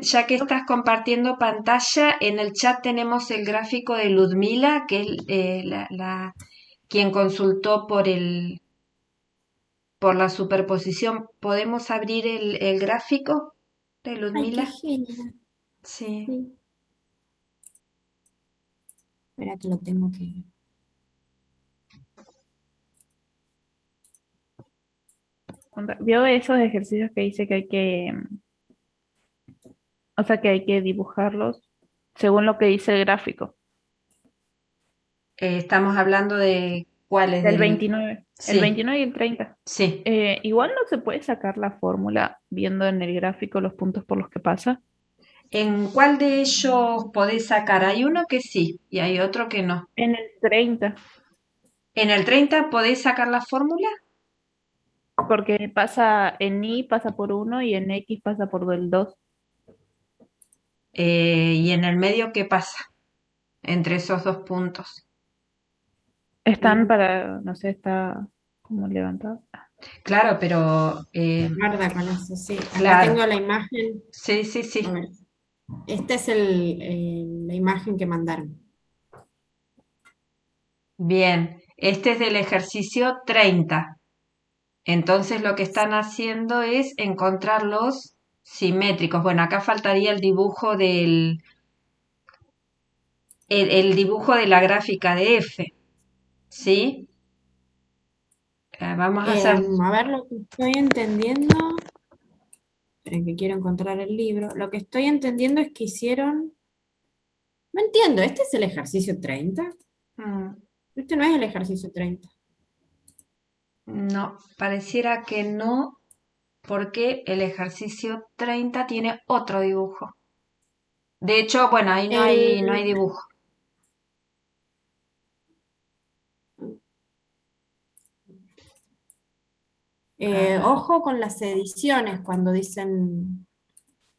Ya que estás compartiendo pantalla, en el chat tenemos el gráfico de Ludmila, que es quien consultó por la superposición. ¿Podemos abrir el gráfico de Ay, qué Ludmila? genial. Sí. Sí. Espera que lo tengo que... ¿Vio esos ejercicios que dice que hay que, o sea, que hay que dibujarlos según lo que dice el gráfico? Estamos hablando de cuáles Del 29, el Sí, 29 y el 30. sí. Igual no se puede sacar la fórmula viendo en el gráfico los puntos por los que pasa. ¿En cuál de ellos podés sacar? Hay uno que sí y hay otro que no. En el 30, ¿En el 30 podés sacar la fórmula? porque pasa en Y pasa por 1 y en X pasa por el 2. ¿Y en el medio qué pasa entre esos dos puntos? Están para, no sé, está como levantado. Claro, pero Guarda con eso, sí. Acá claro, tengo la imagen. sí, sí, A sí. ver. Esta es la imagen que mandaron. Bien, este es del ejercicio 30. Entonces lo que están haciendo es encontrar los simétricos. Bueno, acá faltaría el dibujo el dibujo de la gráfica de F, ¿sí? Vamos a hacer, A ver, lo que estoy entendiendo, esperen que quiero encontrar el libro, lo que estoy entendiendo es que hicieron, no entiendo, ¿este es el ejercicio 30? mm, Este no es el ejercicio 30. no, pareciera que no, porque el ejercicio 30 tiene otro dibujo. De hecho, bueno, ahí no hay El, dibujo. A ver, ojo con las ediciones cuando dicen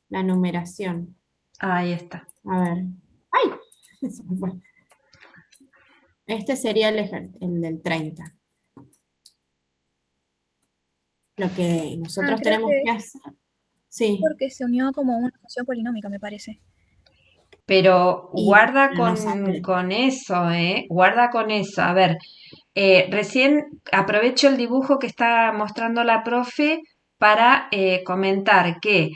la numeración. ahí está. A ver. ¡Ay! Se me fue. Este sería el del 30. Lo que nosotros Creo tenemos que que hacer. Sí. porque se unió como una función polinómica, me parece. Pero Y guarda no sale. con eso, ¿eh? Guarda con eso. A ver, recién aprovecho el dibujo que está mostrando la profe para comentar que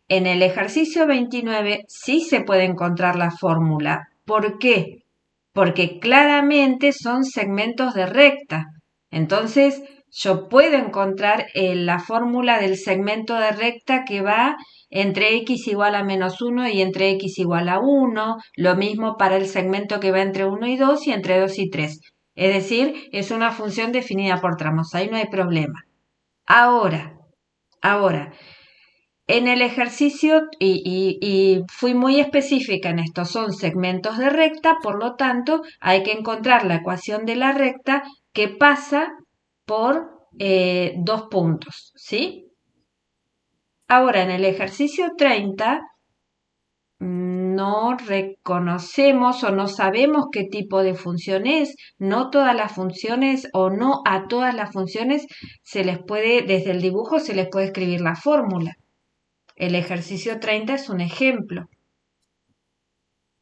en el ejercicio 29 sí se puede encontrar la fórmula. ¿Por qué? Porque claramente son segmentos de recta. Entonces, yo puedo encontrar la fórmula del segmento de recta que va entre x igual a -1 y entre x igual a 1, lo mismo para el segmento que va entre 1 y 2 y entre 2 y 3. Es decir, es una función definida por tramos, ahí no hay problema. Ahora, en el ejercicio, y fui muy específica en esto, son segmentos de recta, por lo tanto, hay que encontrar la ecuación de la recta que pasa por dos puntos, ¿sí? Ahora, en el ejercicio 30, no reconocemos o no sabemos qué tipo de función es. No todas las funciones o no a todas las funciones se les puede, desde el dibujo se les puede escribir la fórmula. El ejercicio 30 es un ejemplo.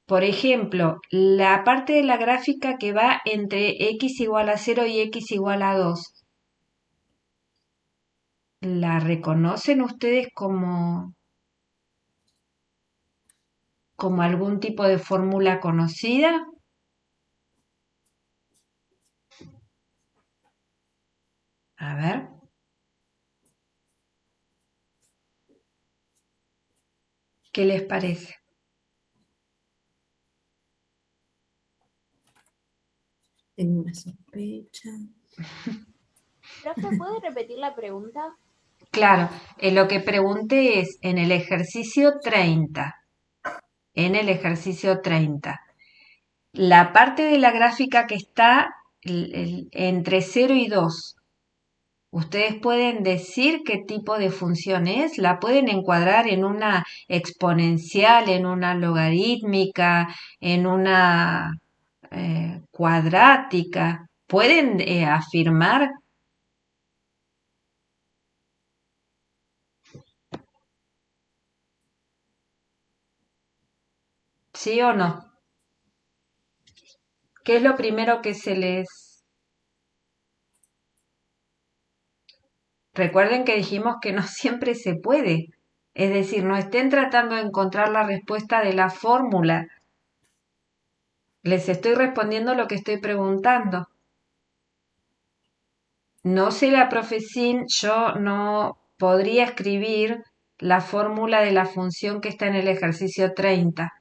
Por ejemplo, la parte de la gráfica que va entre x igual a 0 y x igual a 2, ¿la reconocen ustedes como algún tipo de fórmula conocida? A ver. ¿Qué les parece? Tengo una sospecha. Profe, ¿puede repetir la pregunta? Claro, lo que pregunté es en el ejercicio 30, la parte de la gráfica que está entre 0 y 2, ustedes pueden decir qué tipo de función es, la pueden encuadrar en una exponencial, en una logarítmica, en una cuadrática. ¿Pueden afirmar? ¿Sí o no? ¿Qué es lo primero que se les... Recuerden que dijimos que no siempre se puede. Es decir, no estén tratando de encontrar la respuesta de la fórmula. Les estoy respondiendo lo que estoy preguntando. No sé la profesín, yo no podría escribir la fórmula de la función que está en el ejercicio 30.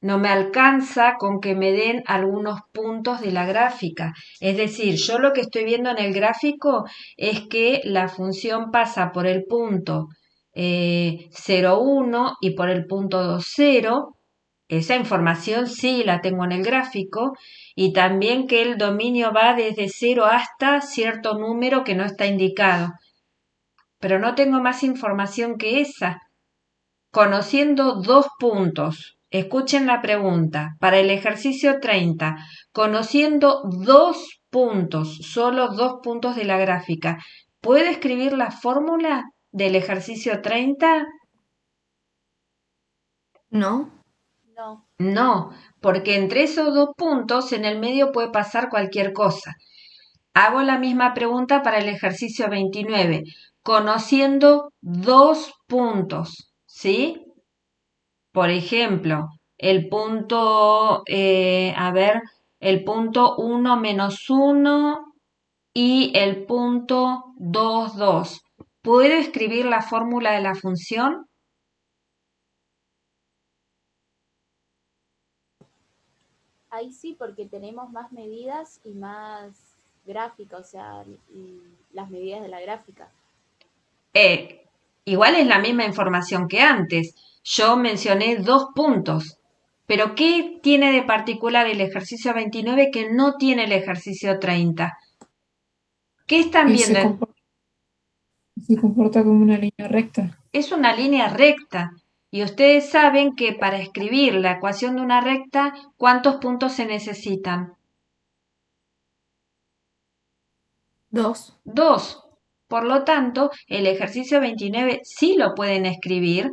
No me alcanza con que me den algunos puntos de la gráfica. Es decir, yo lo que estoy viendo en el gráfico es que la función pasa por el punto 0, 1 y por el punto 2, 0. Esa información sí la tengo en el gráfico. Y también que el dominio va desde 0 hasta cierto número que no está indicado. Pero no tengo más información que esa. Conociendo 2 puntos, escuchen la pregunta, para el ejercicio 30, conociendo 2 puntos, solo 2 puntos de la gráfica, ¿puedo escribir la fórmula del ejercicio 30? No. No. No, porque entre esos 2 puntos en el medio puede pasar cualquier cosa. Hago la misma pregunta para el ejercicio 29, conociendo 2 puntos, ¿sí? Por ejemplo, el punto, el punto 1 menos 1 y el punto 2, 2. ¿Puedo escribir la fórmula de la función? Ahí sí, porque tenemos más medidas y más gráfica, o sea, las medidas de la gráfica. Igual es la misma información que antes. Yo mencioné 2 puntos. Pero ¿qué tiene de particular el ejercicio 29 que no tiene el ejercicio 30? ¿Qué están Y viendo? se comporta como una línea recta. Es una línea recta. Y ustedes saben que para escribir la ecuación de una recta, ¿cuántos puntos se necesitan? 2. 2. Por lo tanto, el ejercicio 29 sí lo pueden escribir,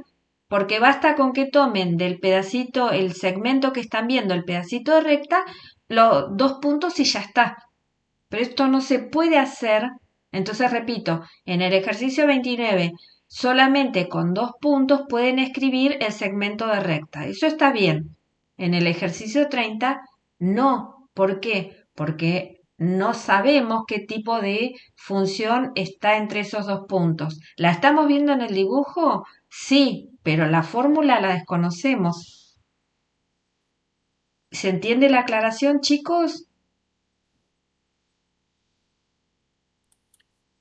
porque basta con que tomen del pedacito, el segmento que están viendo, el pedacito de recta, los 2 puntos y ya está. Pero esto no se puede hacer. Entonces, repito, en el ejercicio 29, solamente con 2 puntos pueden escribir el segmento de recta. Eso está bien. En el ejercicio 30, no. ¿Por qué? Porque no sabemos qué tipo de función está entre esos 2 puntos. ¿La estamos viendo en el dibujo? Sí, pero la fórmula la desconocemos. ¿Se entiende la aclaración, chicos?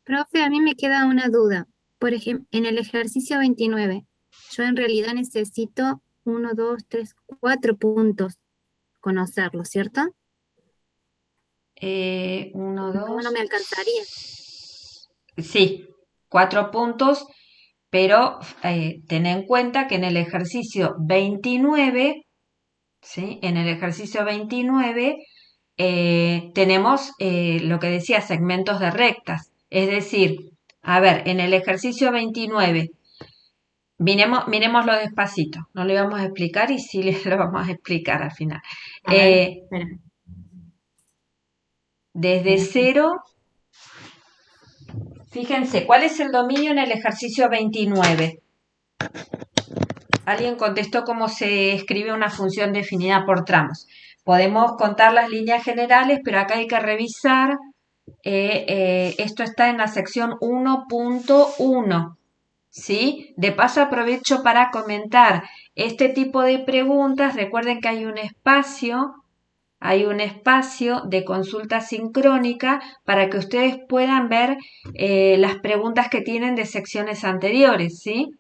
Profe, a mí me queda una duda. Por ejemplo, en el ejercicio 29, yo en realidad necesito 1, 2, 3, 4 puntos conocerlo, ¿cierto? 1, No, 2. no me alcanzaría. Sí, 4 puntos, pero ten en cuenta que en el ejercicio 29, ¿sí? En el ejercicio 29 tenemos lo que decía segmentos de rectas. Es decir, a ver, en el ejercicio 29, miremoslo despacito, no lo íbamos a explicar y sí lo vamos a explicar al final. A ver, espera. Desde 0, fíjense, ¿cuál es el dominio en el ejercicio 29? Alguien contestó cómo se escribe una función definida por tramos. Podemos contar las líneas generales, pero acá hay que revisar. Esto está en la sección 1.1. ¿sí? De paso aprovecho para comentar este tipo de preguntas. Recuerden que hay un espacio de consulta sincrónica para que ustedes puedan ver las preguntas que tienen de secciones anteriores, ¿sí?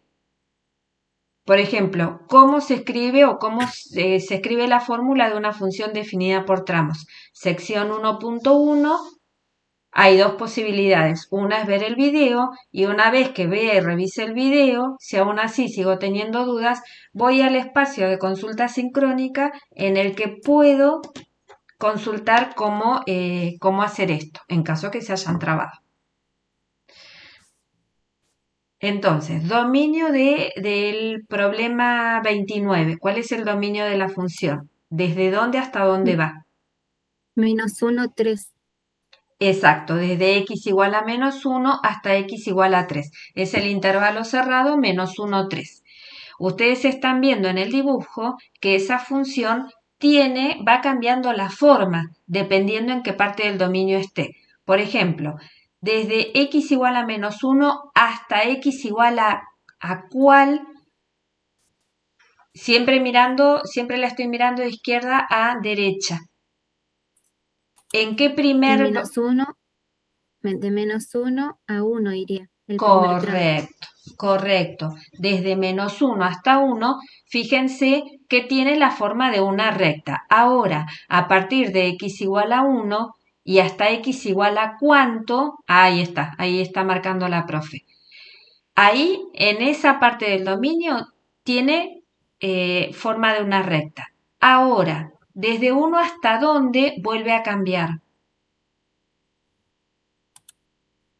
Por ejemplo, ¿cómo se escribe o cómo se escribe la fórmula de una función definida por tramos? Sección 1.1, hay dos posibilidades. Una es ver el video y una vez que vea y revise el video, si aún así sigo teniendo dudas, voy al espacio de consulta sincrónica en el que puedo consultar cómo hacer esto, en caso que se hayan trabado. Entonces, dominio del problema 29. ¿Cuál es el dominio de la función? ¿Desde dónde hasta dónde va? -1, 3. Exacto, desde x igual a -1 hasta x igual a 3. Es el intervalo cerrado -1, 3. Ustedes están viendo en el dibujo que esa función va cambiando la forma dependiendo en qué parte del dominio esté. Por ejemplo, desde x igual a -1 hasta x igual a cuál, siempre la estoy mirando de izquierda a derecha. ¿En qué De primer... -1 a 1 iría el primer tramo. Correcto. Desde -1 hasta 1, fíjense que tiene la forma de una recta. Ahora, a partir de x igual a 1 y hasta x igual a cuánto, ahí está marcando la profe. Ahí, en esa parte del dominio, tiene forma de una recta. Ahora, desde 1 hasta dónde vuelve a cambiar.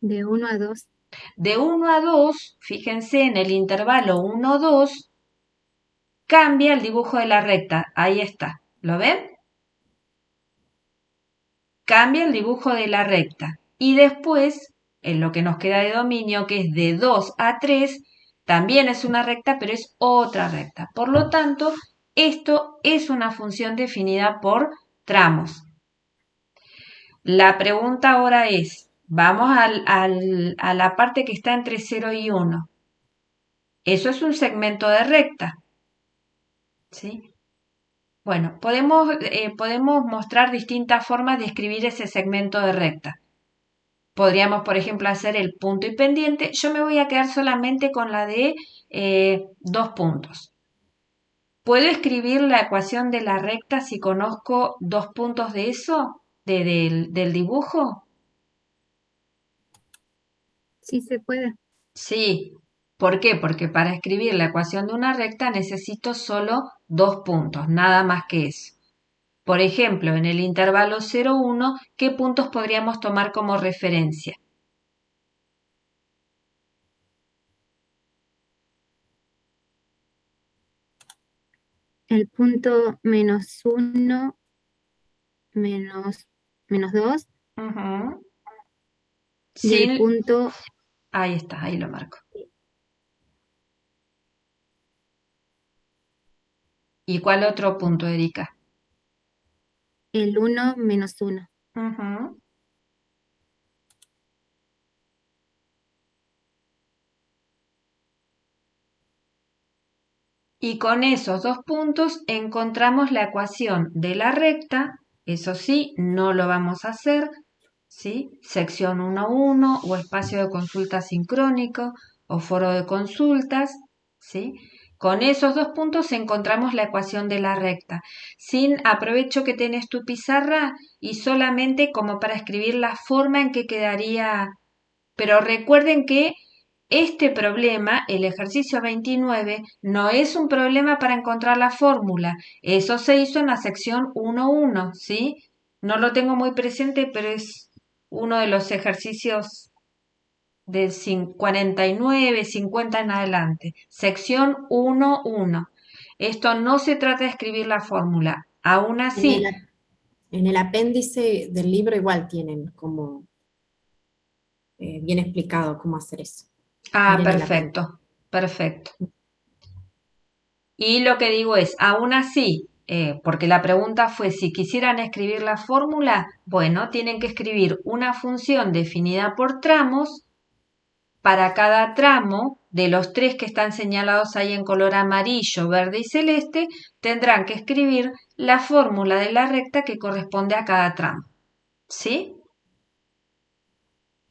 De 1 a 2. De 1 a 2, fíjense en el intervalo 1, 2, cambia el dibujo de la recta. Ahí está. ¿Lo ven? Cambia el dibujo de la recta. Y después, en lo que nos queda de dominio, que es de 2 a 3, también es una recta, pero es otra recta. Por lo tanto, esto es una función definida por tramos. La pregunta ahora es, vamos a la parte que está entre 0 y 1. Eso es un segmento de recta, ¿sí? Bueno, podemos mostrar distintas formas de escribir ese segmento de recta. Podríamos, por ejemplo, hacer el punto y pendiente. Yo me voy a quedar solamente con la de 2 puntos. ¿Puedo escribir la ecuación de la recta si conozco 2 puntos de eso, del dibujo? Sí se puede. Sí. ¿Por qué? Porque para escribir la ecuación de una recta necesito solo 2 puntos, nada más que eso. Por ejemplo, en el intervalo 0, 1, ¿qué puntos podríamos tomar como referencia? El punto -1, -2 Ujú. y el punto... Ahí está, ahí lo marco. ¿Y cuál otro punto, Erika? El 1, -1. Ujú. Y con esos 2 puntos encontramos la ecuación de la recta. Eso sí, no lo vamos a hacer, ¿sí? Sección 1.1 o espacio de consulta sincrónico o foro de consultas, ¿sí? Con esos 2 puntos encontramos la ecuación de la recta. Aprovecho que tenés tu pizarra y solamente como para escribir la forma en que quedaría. Pero recuerden que este problema, el ejercicio 29, no es un problema para encontrar la fórmula. Eso se hizo en la sección 1.1, ¿sí? No lo tengo muy presente, pero es uno de los ejercicios de 49, 50 en adelante. Sección 1.1. Esto no se trata de escribir la fórmula. Aún así... En el apéndice del libro igual tienen como bien explicado cómo hacer eso. Ah, Miren el perfecto, perfecto. Y lo que digo es, aún así, porque la pregunta fue si quisieran escribir la fórmula, bueno, tienen que escribir una función definida por tramos, para cada tramo de los 3 que están señalados ahí en color amarillo, verde y celeste, tendrán que escribir la fórmula de la recta que corresponde a cada tramo. ¿Sí?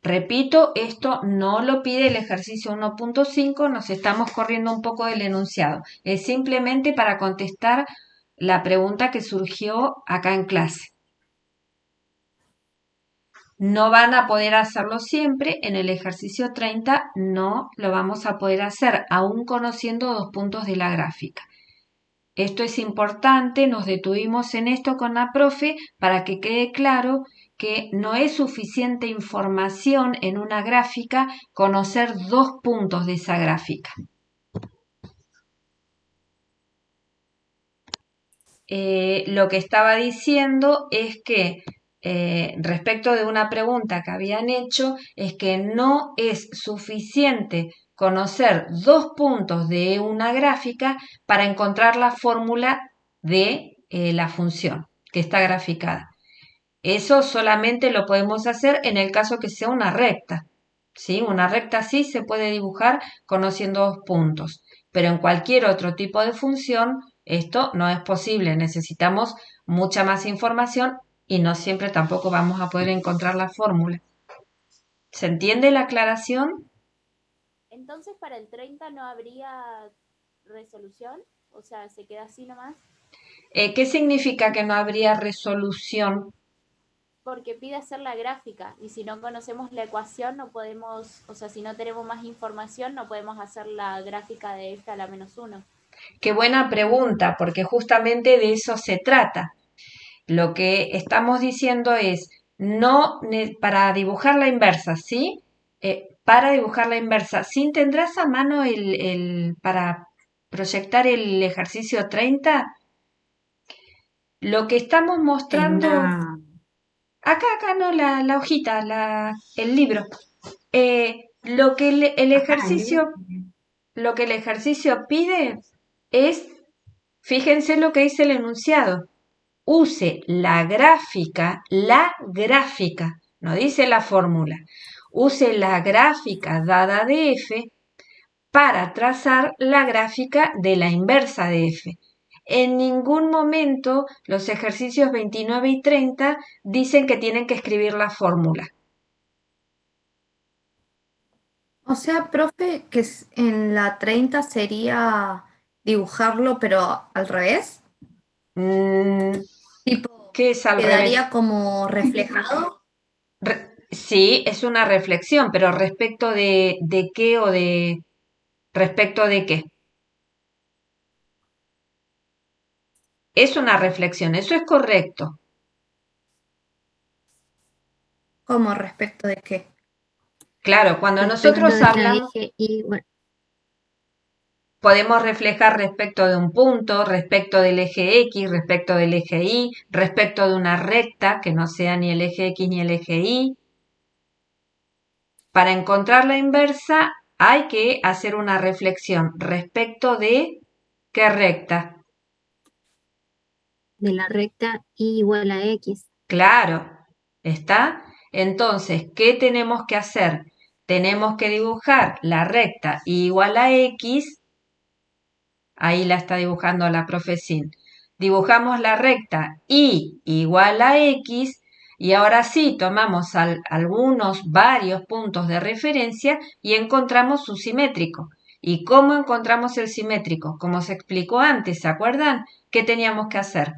Repito, esto no lo pide el ejercicio 1.5, nos estamos corriendo un poco del enunciado. Es simplemente para contestar la pregunta que surgió acá en clase. No van a poder hacerlo siempre, en el ejercicio 30 no lo vamos a poder hacer, aún conociendo 2 puntos de la gráfica. Esto es importante, nos detuvimos en esto con la profe para que quede claro que no es suficiente información en una gráfica conocer 2 puntos de esa gráfica. Lo que estaba diciendo es que respecto de una pregunta que habían hecho, es que no es suficiente conocer 2 puntos de una gráfica para encontrar la fórmula de la función que está graficada. Eso solamente lo podemos hacer en el caso que sea una recta. ¿Sí? Una recta sí se puede dibujar conociendo 2 puntos, pero en cualquier otro tipo de función esto no es posible. Necesitamos mucha más información y no siempre tampoco vamos a poder encontrar la fórmula. ¿Se entiende la aclaración? Entonces, para el 30 no habría resolución, o sea, se queda así nomás, ¿Qué significa que no habría resolución? porque pide hacer la gráfica y si no conocemos la ecuación no podemos, o sea, si no tenemos más información no podemos hacer la gráfica de f a la menos 1. Qué buena pregunta, porque justamente de eso se trata. Lo que estamos diciendo es, no para dibujar la inversa, ¿sí? Para dibujar la inversa, ¿sí tendrás a mano para proyectar el ejercicio 30? Lo que estamos En mostrando... una... Acá no, la hojita, el libro. Lo que el Ajá, el libro. lo que el ejercicio pide es, fíjense lo que dice el enunciado, use la gráfica, no dice la fórmula, use la gráfica dada de f para trazar la gráfica de la inversa de f. En ningún momento los ejercicios 29 y 30 dicen que tienen que escribir la fórmula. O sea, profe, que en la 30 sería dibujarlo, pero al revés. Tipo, ¿Qué es al revés? quedaría como reflejado. Sí, es una reflexión, pero respecto de qué o de... ¿Respecto de qué? Es una reflexión, eso es correcto. ¿Cómo respecto de qué? Claro, cuando Respecto nosotros de la hablamos, eje y, bueno, podemos reflejar respecto de un punto, respecto del eje X, respecto del eje Y, respecto de una recta que no sea ni el eje X ni el eje Y. Para encontrar la inversa hay que hacer una reflexión respecto de qué recta. de la recta y igual a X. Claro, ¿está? Entonces, ¿qué tenemos que hacer? Tenemos que dibujar la recta igual a X. Ahí la está dibujando la profesín. Dibujamos la recta y igual a X y ahora sí tomamos varios puntos de referencia y encontramos su simétrico. ¿Y cómo encontramos el simétrico? Como se explicó antes, ¿se acuerdan? ¿Qué teníamos que hacer?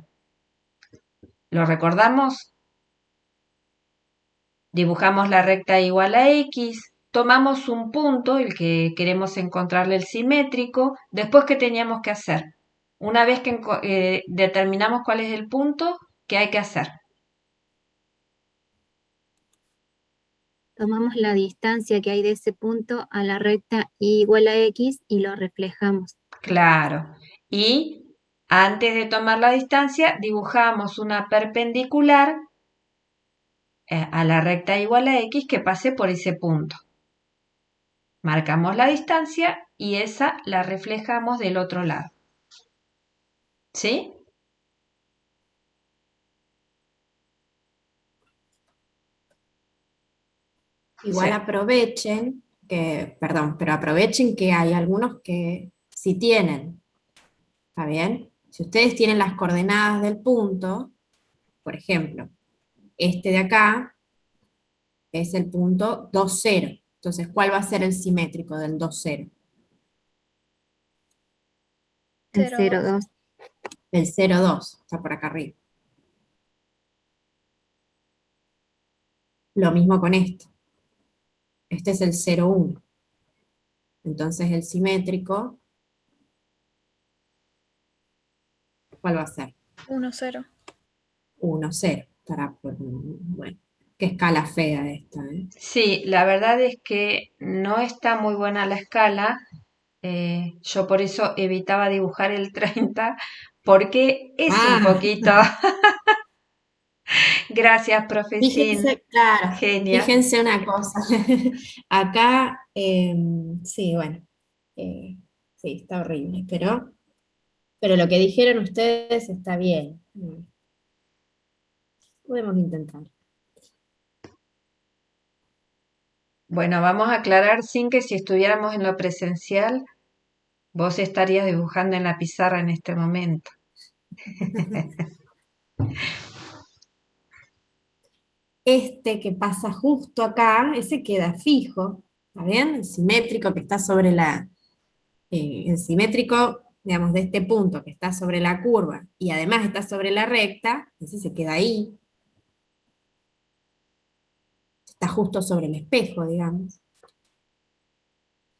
¿Lo recordamos? Dibujamos la recta igual a X, tomamos un punto, el que queremos encontrarle el simétrico, después ¿qué teníamos que hacer? Una vez que determinamos cuál es el punto, ¿qué hay que hacer? Tomamos la distancia que hay de ese punto a la recta y igual a X y lo reflejamos. Claro. Y antes de tomar la distancia, dibujamos una perpendicular a la recta igual a X que pase por ese punto. Marcamos la distancia y esa la reflejamos del otro lado. ¿Sí? Igual Sí. aprovechen perdón, pero aprovechen que hay algunos que sí tienen, ¿está bien? Si ustedes tienen las coordenadas del punto, por ejemplo, este de acá es el punto 2, 0. Entonces, ¿cuál va a ser el simétrico del 2, 0? El 0, 0,2. El 0, 2, está por acá arriba. Lo mismo con esto. Este es el 0, 1. Entonces, el simétrico, ¿cuál va a ser? 1, 0. 1, 0. Bueno, qué escala fea esta, ¿eh? Sí, la verdad es que no está muy buena la escala. Yo por eso evitaba dibujar el 30 porque es un Ah, poquito... Gracias, profesín. fíjense, claro, Genia. fíjense una cosa. Acá, sí, bueno, sí, está horrible, pero lo que dijeron ustedes está bien. Podemos intentar. Bueno, vamos a aclarar sin que si estuviéramos en lo presencial, vos estarías dibujando en la pizarra en este momento. Este que pasa justo acá, ese queda fijo, ¿está bien? El simétrico que está sobre el simétrico, digamos, de este punto que está sobre la curva y además está sobre la recta, ese se queda ahí. Está justo sobre el espejo, digamos.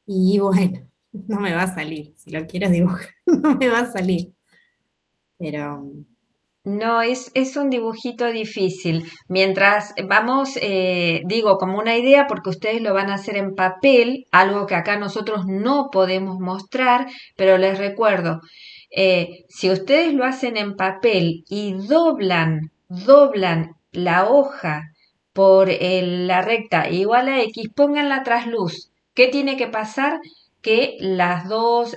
Y bueno, no me va a salir. Si lo quiero dibujar, no me va a salir. Pero No, es un dibujito difícil. Mientras vamos, digo, como una idea, porque ustedes lo van a hacer en papel, algo que acá nosotros no podemos mostrar, pero les recuerdo, si ustedes lo hacen en papel y doblan la hoja por la recta igual a X, pongan la trasluz. ¿Qué tiene que pasar? Que las dos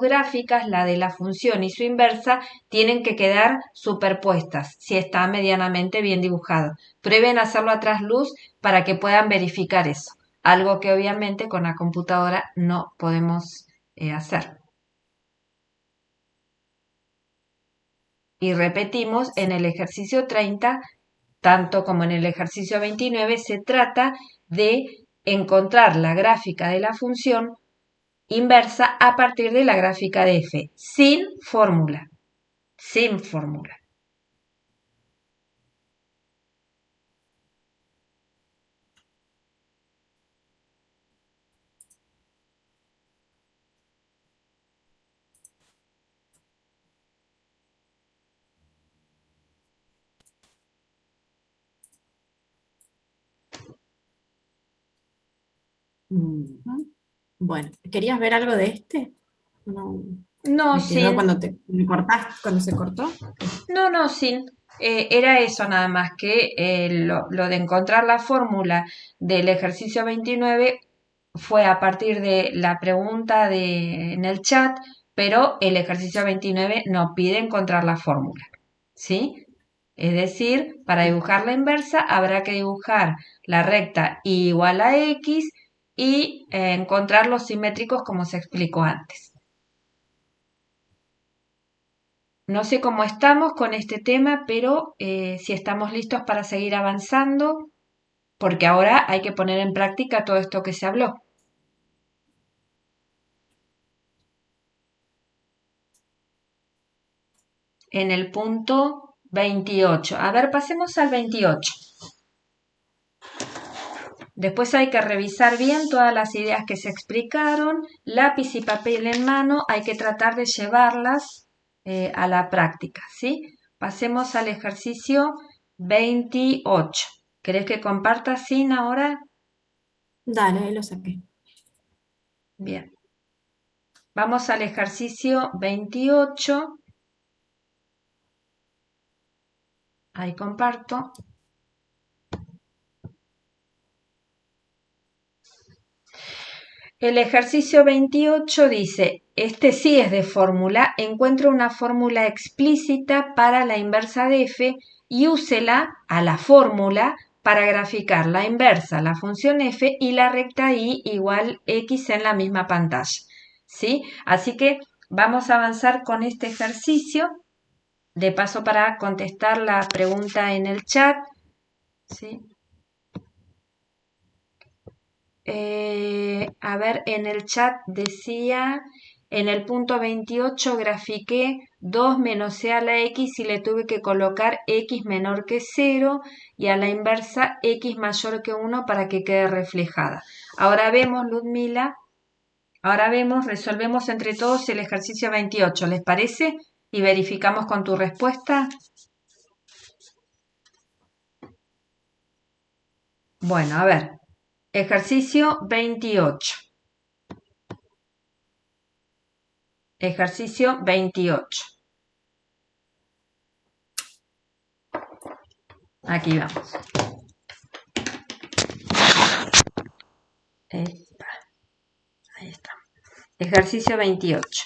gráficas, la de la función y su inversa, tienen que quedar superpuestas si está medianamente bien dibujado. Prueben hacerlo a trasluz para que puedan verificar eso, algo que obviamente con la computadora no podemos hacer. Y repetimos, en el ejercicio 30, tanto como en el ejercicio 29, se trata de encontrar la gráfica de la función inversa a partir de la gráfica de f, sin fórmula, sin fórmula. bueno, ¿querías ver algo de este? No, No, me quedó sin, me cortaste, cuando se cortó. no, sin. Era eso nada más que lo de encontrar la fórmula del ejercicio 29 fue a partir de la pregunta en el chat, pero el ejercicio 29 no pide encontrar la fórmula, ¿sí? Es decir, para dibujar la inversa habrá que dibujar la recta igual a X y encontrar los simétricos como se explicó antes. No sé cómo estamos con este tema, pero si estamos listos para seguir avanzando, porque ahora hay que poner en práctica todo esto que se habló. En el punto 28. A ver, pasemos al 28. Después hay que revisar bien todas las ideas que se explicaron, lápiz y papel en mano, hay que tratar de llevarlas a la práctica, ¿sí? Pasemos al ejercicio 28. ¿Querés que comparta sin ahora? Dale, ahí lo saqué. Bien. Vamos al ejercicio 28. Ahí comparto. El ejercicio 28 dice, este sí es de fórmula, encuentra una fórmula explícita para la inversa de f y úsela a la fórmula para graficar la inversa, la función f y la recta y igual x en la misma pantalla, ¿sí? Así que vamos a avanzar con este ejercicio, de paso para contestar la pregunta en el chat, ¿sí? A ver, en el chat decía, en el punto 28 grafiqué 2 menos c a la x y le tuve que colocar x menor que 0 y a la inversa x mayor que 1 para que quede reflejada. Ahora vemos, Ludmila, resolvemos entre todos el ejercicio 28, ¿les parece? Y verificamos con tu respuesta. Bueno, a ver. Ejercicio 28. Ejercicio 28. Aquí vamos. Ahí está. Ejercicio 28.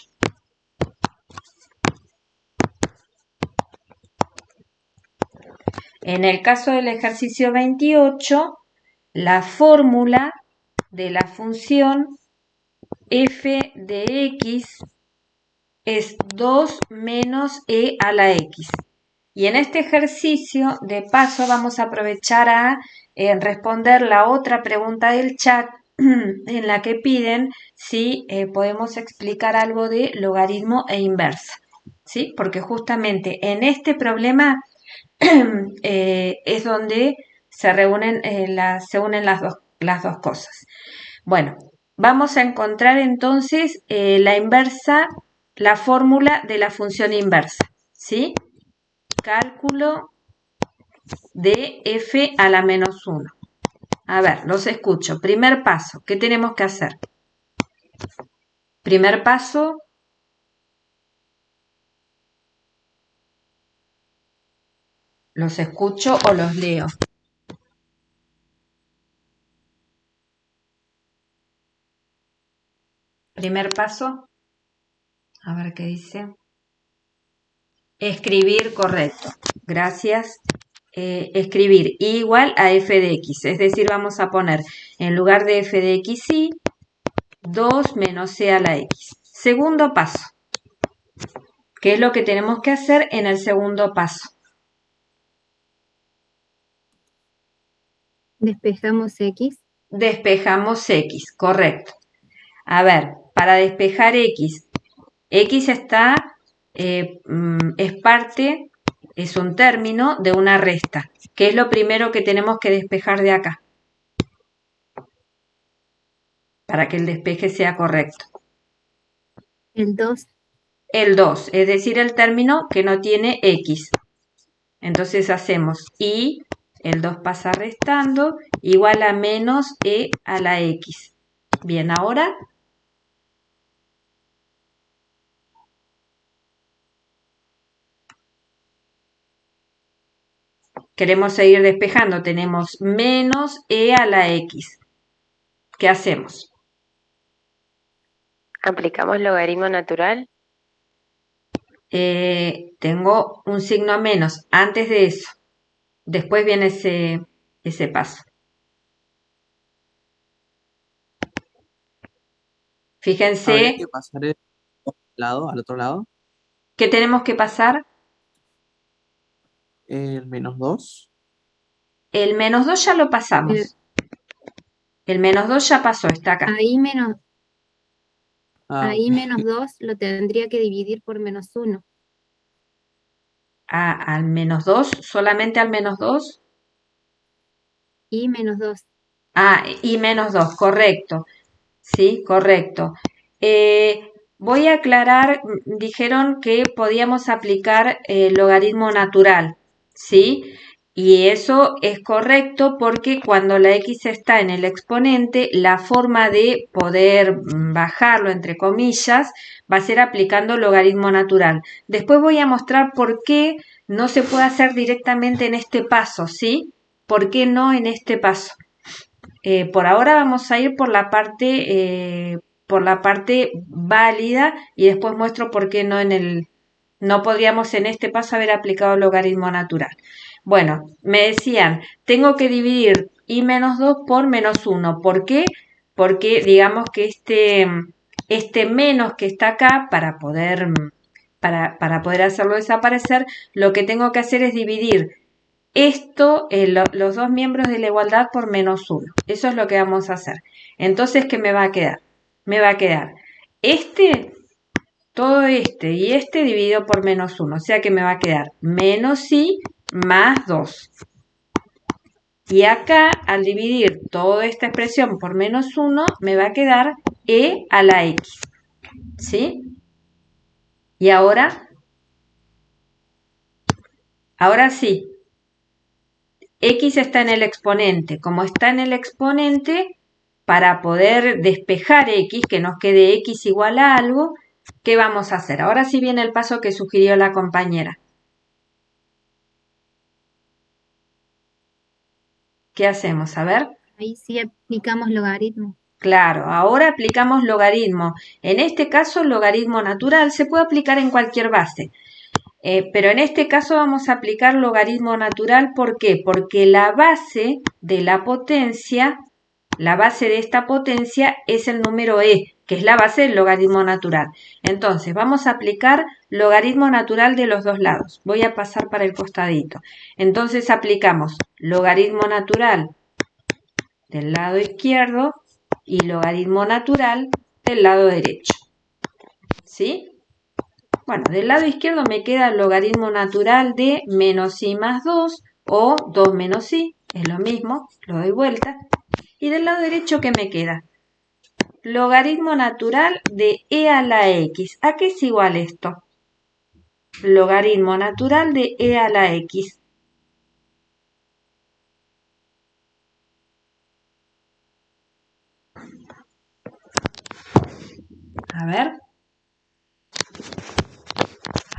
En el caso del ejercicio 28, la fórmula de la función f de x es 2 menos e a la x. Y en este ejercicio, de paso, vamos a aprovechar a responder la otra pregunta del chat en la que piden si podemos explicar algo de logaritmo e inversa, ¿sí? Porque justamente en este problema es donde se unen las dos cosas. Bueno, vamos a encontrar entonces la inversa, la fórmula de la función inversa, ¿sí? Cálculo de f a la menos 1. A ver, los escucho. Primer paso, ¿qué tenemos que hacer? Primer paso, ¿los escucho o los leo? Primer paso, a ver qué dice. Escribir, correcto. Gracias. Escribir i igual a f de x. Es decir, vamos a poner en lugar de f de x y 2 menos c a la x. Segundo paso. ¿Qué es lo que tenemos que hacer en el segundo paso? Despejamos x. Despejamos x, correcto. A ver, para despejar x está, es parte, es un término de una resta. ¿Qué es lo primero que tenemos que despejar de acá? Para que el despeje sea correcto. El 2. El 2, es decir, el término que no tiene x. Entonces hacemos y, el 2 pasa restando, igual a menos e a la x. Bien, ahora queremos seguir despejando. Tenemos menos e a la x. ¿Qué hacemos? ¿Aplicamos logaritmo natural? Tengo un signo menos antes de eso. Después viene ese paso. Fíjense. ¿Habría que pasar al otro lado? ¿Qué tenemos que pasar? El menos 2. El menos 2 ya lo pasamos. El menos 2 ya pasó, está acá. Ahí menos Ah, menos 2 lo tendría que dividir por menos 1. Al menos 2, solamente al menos 2. Y menos 2. Y menos 2, correcto. Sí, correcto. Voy a aclarar, dijeron que podíamos aplicar el logaritmo natural, ¿sí? Y eso es correcto porque cuando la x está en el exponente, la forma de poder bajarlo, entre comillas, va a ser aplicando logaritmo natural. Después voy a mostrar por qué no se puede hacer directamente en este paso, ¿sí? ¿Por qué no en este paso? Por ahora vamos a ir por la parte válida y después muestro por qué no No podríamos en este paso haber aplicado el logaritmo natural. Bueno, me decían, tengo que dividir i menos 2 por menos 1. ¿Por qué? Porque digamos que este menos que está acá, para poder hacerlo desaparecer, lo que tengo que hacer es dividir esto, los dos miembros de la igualdad por menos 1. Eso es lo que vamos a hacer. Entonces, ¿qué me va a quedar? Me va a quedar todo este y este dividido por menos 1. O sea que me va a quedar menos i más 2. Y acá, al dividir toda esta expresión por menos 1, me va a quedar e a la x. ¿Sí? Y ahora sí. X está en el exponente. Como está en el exponente, para poder despejar X, que nos quede X igual a algo, ¿qué vamos a hacer? Ahora sí viene el paso que sugirió la compañera. ¿Qué hacemos? A ver. Ahí sí aplicamos logaritmo. Claro, ahora aplicamos logaritmo. En este caso, logaritmo natural se puede aplicar en cualquier base. Pero en este caso vamos a aplicar logaritmo natural. ¿Por qué? Porque la base de la potencia, la base de esta potencia es el número e, que es la base del logaritmo natural. Entonces, vamos a aplicar logaritmo natural de los dos lados. Voy a pasar para el costadito. Entonces, aplicamos logaritmo natural del lado izquierdo y logaritmo natural del lado derecho. ¿Sí? Bueno, del lado izquierdo me queda el logaritmo natural de menos i más 2 o 2 menos i, es lo mismo, lo doy vuelta. Y del lado derecho, ¿qué me queda? Logaritmo natural de e a la x. ¿A qué es igual esto? Logaritmo natural de e a la x. A ver.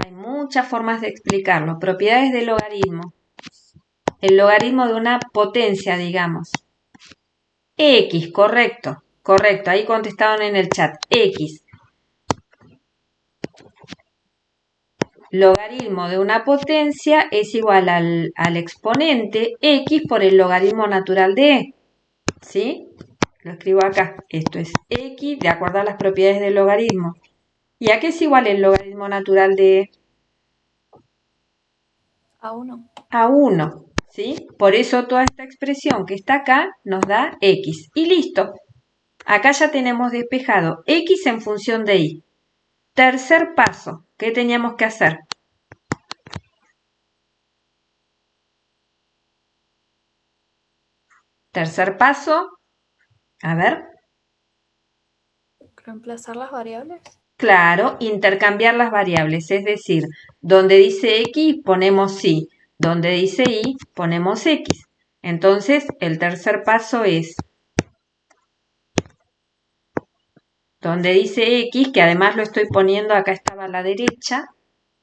Hay muchas formas de explicarlo. Propiedades del logaritmo. El logaritmo de una potencia, digamos. X, correcto. Correcto, ahí contestaron en el chat. X. Logaritmo de una potencia es igual al exponente X por el logaritmo natural de E. ¿Sí? Lo escribo acá. Esto es X de acuerdo a las propiedades del logaritmo. ¿Y a qué es igual el logaritmo natural de E? A 1. A 1. ¿Sí? Por eso toda esta expresión que está acá nos da X. Y listo. Acá ya tenemos despejado X en función de Y. Tercer paso. ¿Qué teníamos que hacer? Tercer paso. A ver. ¿Reemplazar las variables? Claro, intercambiar las variables. Es decir, donde dice X ponemos Y. Donde dice Y ponemos X. Entonces, el tercer paso es donde dice X, que además lo estoy poniendo, acá estaba a la derecha,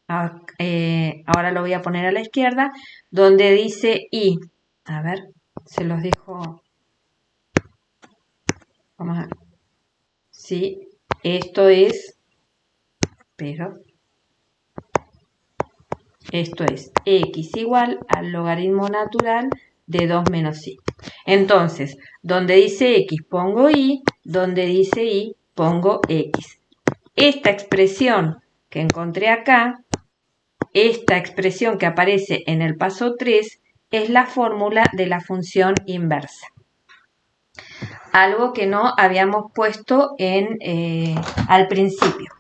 ahora lo voy a poner a la izquierda, donde dice Y. A ver, se los dejo. Vamos a ver. Sí, esto es, pero esto es X igual al logaritmo natural de 2 menos Y. Entonces, donde dice X pongo Y, donde dice Y pongo X. Esta expresión que encontré acá, esta expresión que aparece en el paso 3, es la fórmula de la función inversa. Algo que no habíamos puesto al principio.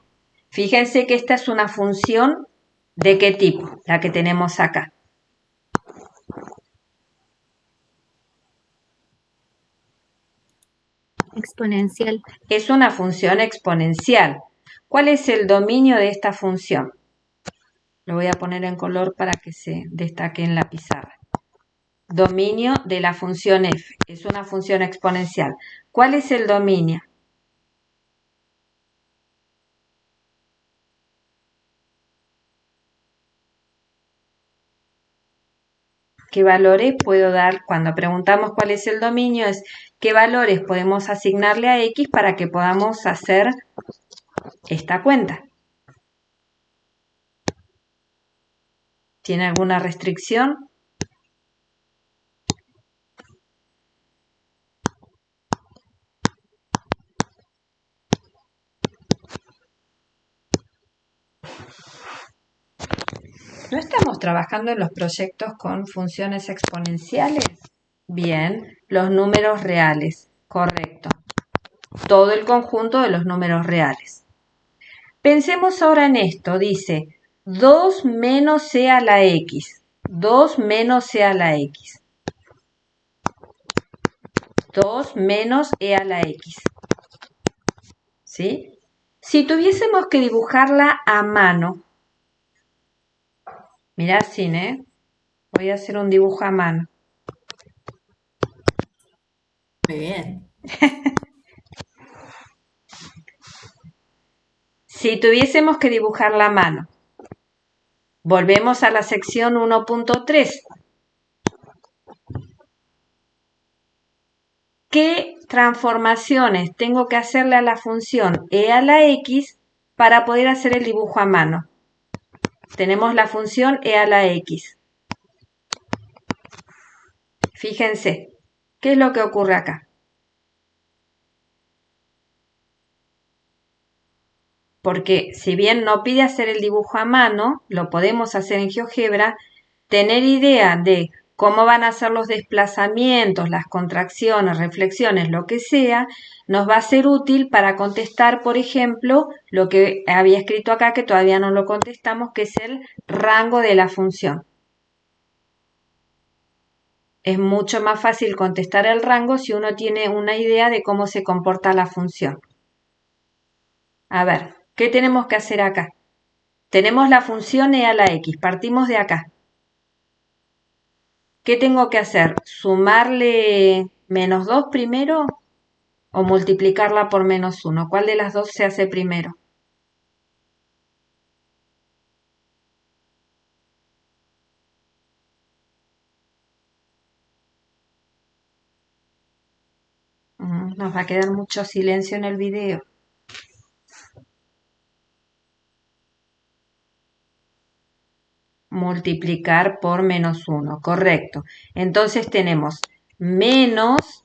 Fíjense que esta es una función ¿de qué tipo? La que tenemos acá. Exponencial. Es una función exponencial. ¿Cuál es el dominio de esta función? Lo voy a poner en color para que se destaque en la pizarra. Dominio de la función f. Es una función exponencial. ¿Cuál es el dominio? ¿Qué valores puedo dar? Cuando preguntamos cuál es el dominio, es qué valores podemos asignarle a x para que podamos hacer esta cuenta. ¿Tiene alguna restricción? ¿No estamos trabajando en los proyectos con funciones exponenciales? Bien, los números reales, correcto. Todo el conjunto de los números reales. Pensemos ahora en esto, dice 2 menos c a la x. 2 menos c a la x. 2 menos e a la x. ¿Sí? Si tuviésemos que dibujarla a mano, mirá, Cine, voy a hacer un dibujo a mano. Muy bien. Si tuviésemos que dibujarla a mano, volvemos a la sección 1.3. ¿Qué transformaciones tengo que hacerle a la función e a la x para poder hacer el dibujo a mano? Tenemos la función e a la x. Fíjense, ¿qué es lo que ocurre acá? Porque si bien no pide hacer el dibujo a mano, lo podemos hacer en GeoGebra, tener idea de cómo van a ser los desplazamientos, las contracciones, reflexiones, lo que sea, nos va a ser útil para contestar, por ejemplo, lo que había escrito acá que todavía no lo contestamos, que es el rango de la función. Es mucho más fácil contestar el rango si uno tiene una idea de cómo se comporta la función. A ver, ¿qué tenemos que hacer acá? Tenemos la función e a la x, partimos de acá. ¿Qué tengo que hacer? ¿Sumarle menos 2 primero o multiplicarla por menos 1? ¿Cuál de las dos se hace primero? Nos va a quedar mucho silencio en el video. Multiplicar por menos 1, correcto. Entonces tenemos menos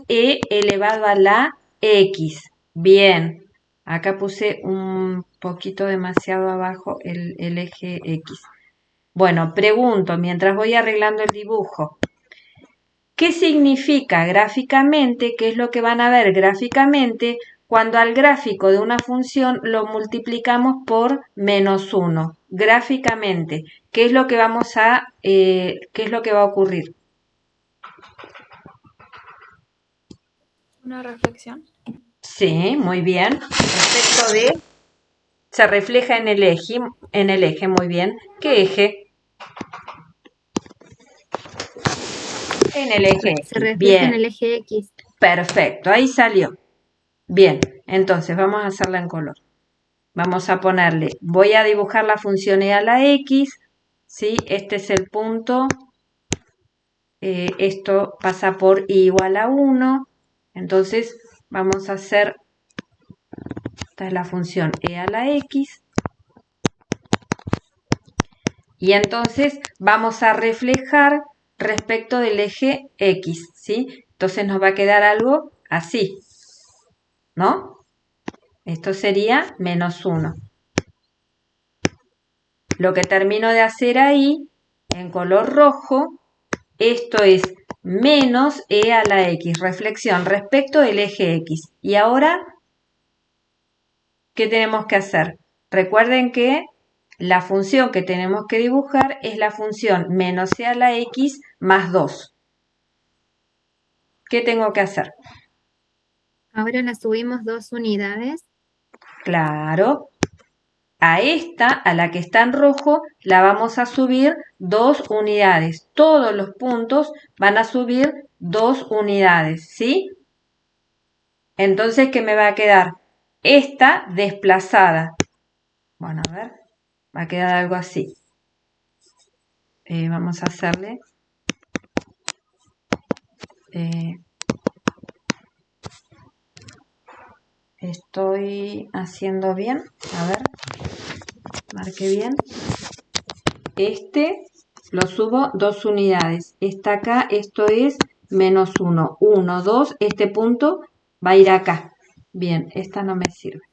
e elevado a la x. Bien, acá puse un poquito demasiado abajo el eje x. Bueno, pregunto, mientras voy arreglando el dibujo, ¿qué significa gráficamente? ¿Qué es lo que van a ver gráficamente cuando al gráfico de una función lo multiplicamos por menos 1? Gráficamente, ¿qué es lo que qué es lo que va a ocurrir? Una reflexión. Sí, muy bien. Respecto de, se refleja en el eje, muy bien. ¿Qué eje? En el eje X. Se refleja Bien. en el eje X. Perfecto, ahí salió. Bien, entonces vamos a hacerla en color. Vamos a ponerle, voy a dibujar la función e a la x, ¿sí? Este es el punto, esto pasa por i igual a 1, entonces vamos a hacer, esta es la función e a la x, y entonces vamos a reflejar respecto del eje x, ¿sí? Entonces nos va a quedar algo así, ¿no? Esto sería menos 1. Lo que termino de hacer ahí, en color rojo, esto es menos e a la x, reflexión respecto del eje x. Y ahora, ¿qué tenemos que hacer? Recuerden que la función que tenemos que dibujar es la función menos e a la x más 2. ¿Qué tengo que hacer? Ahora la subimos 2 unidades. Claro. A esta, a la que está en rojo, la vamos a subir 2 unidades. Todos los puntos van a subir 2 unidades, ¿sí? Entonces, ¿qué me va a quedar? Esta desplazada. Bueno, a ver, va a quedar algo así. Vamos a hacerle... estoy haciendo bien. A ver, marque bien. Este lo subo 2 unidades. Esta acá, esto es menos 1. 1, 2, este punto va a ir acá. Bien, esta no me sirve.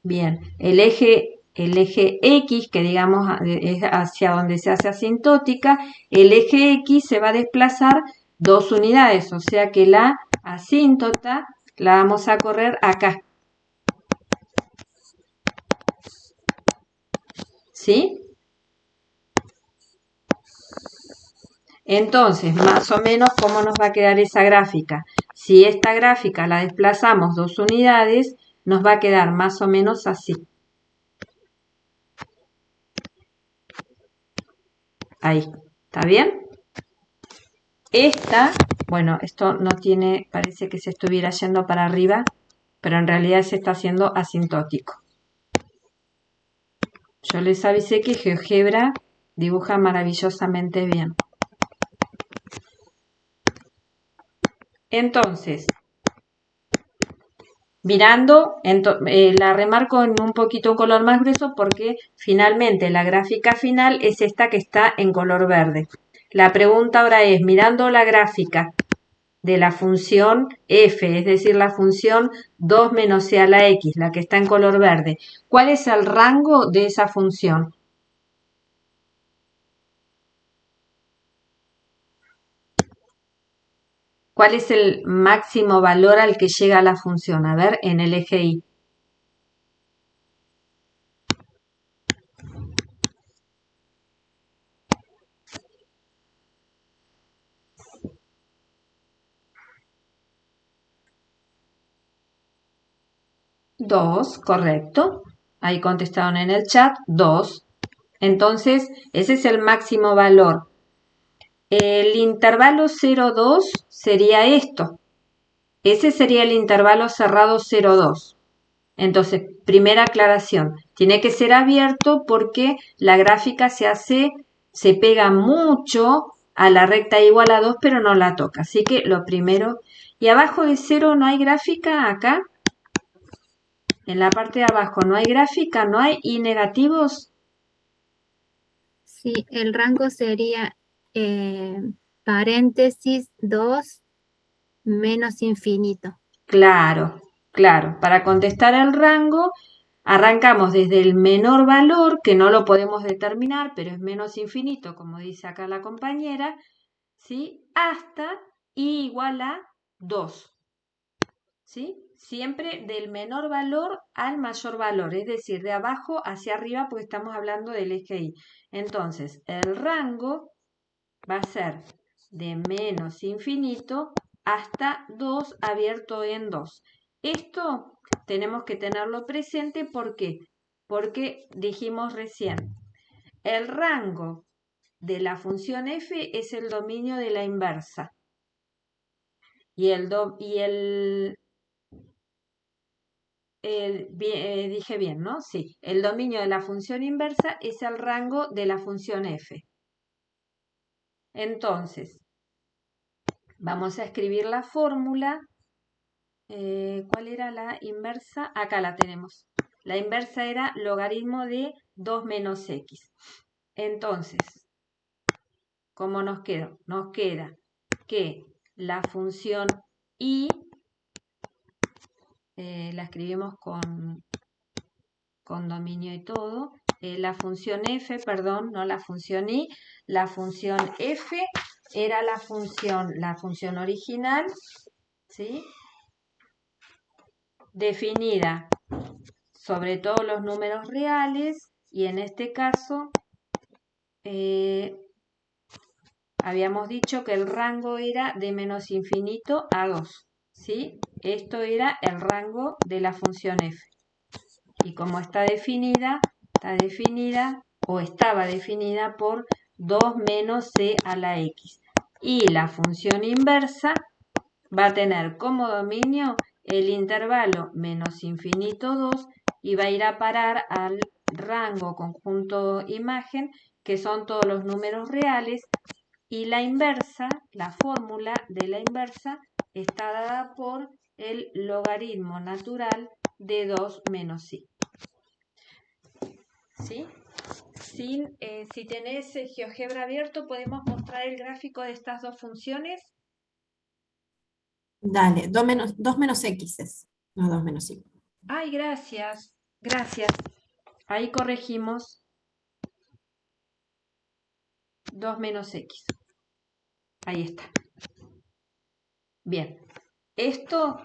Bien, el eje X, que digamos es hacia donde se hace asintótica, el eje X se va a desplazar 2 unidades, o sea que la asíntota la vamos a correr acá. ¿Sí? Entonces, más o menos, ¿cómo nos va a quedar esa gráfica? Si esta gráfica la desplazamos 2 unidades, nos va a quedar más o menos así. Ahí, ¿está bien? Esta, bueno, esto no tiene, parece que se estuviera yendo para arriba, pero en realidad se está haciendo asintótico. Yo les avisé que GeoGebra dibuja maravillosamente bien. Entonces, mirando, la remarco en un poquito un color más grueso porque finalmente la gráfica final es esta que está en color verde. La pregunta ahora es, mirando la gráfica de la función f, es decir, la función 2 menos c a la x, la que está en color verde, ¿cuál es el rango de esa función? ¿Cuál es el máximo valor al que llega la función? A ver, en el eje Y. Dos, correcto. Ahí contestaron en el chat, 2. Entonces, ese es el máximo valor. El intervalo 0,2 sería esto. Ese sería el intervalo cerrado 0,2. Entonces, primera aclaración, tiene que ser abierto porque la gráfica se pega mucho a la recta igual a 2, pero no la toca. Así que lo primero, y abajo de 0 no hay gráfica acá. En la parte de abajo no hay gráfica, no hay y negativos. Sí, el rango sería paréntesis 2 menos infinito. Claro, claro. Para contestar el rango, arrancamos desde el menor valor, que no lo podemos determinar, pero es menos infinito, como dice acá la compañera, ¿sí? Hasta i igual a 2. ¿Sí? Siempre del menor valor al mayor valor, es decir, de abajo hacia arriba, porque estamos hablando del eje Y. Entonces, el rango va a ser de menos infinito hasta 2 abierto en 2. Esto tenemos que tenerlo presente, ¿por qué? Porque dijimos recién, el rango de la función f es el dominio de la inversa. Dije bien, ¿no? Sí, el dominio de la función inversa es el rango de la función f. Entonces, vamos a escribir la fórmula. ¿Cuál era la inversa? Acá la tenemos. La inversa era logaritmo de 2 menos x. Entonces, ¿cómo nos queda? Nos queda que la función y, la escribimos con dominio y todo, la función f, perdón, no la función y, la función f era la función original, ¿sí? Definida sobre todos los números reales y en este caso habíamos dicho que el rango era de menos infinito a 2, ¿sí? Esto era el rango de la función f. Y como está definida o estaba definida por 2 menos c a la x. Y la función inversa va a tener como dominio el intervalo menos infinito 2 y va a ir a parar al rango conjunto imagen, que son todos los números reales, y la inversa, la fórmula de la inversa, está dada por el logaritmo natural de 2 menos i. ¿sí? Si tenés GeoGebra abierto, ¿podemos mostrar el gráfico de estas dos funciones? Dale, 2 menos x es, no 2 menos y. Ay, gracias, gracias. Ahí corregimos 2 menos x. Ahí está. Bien, esto,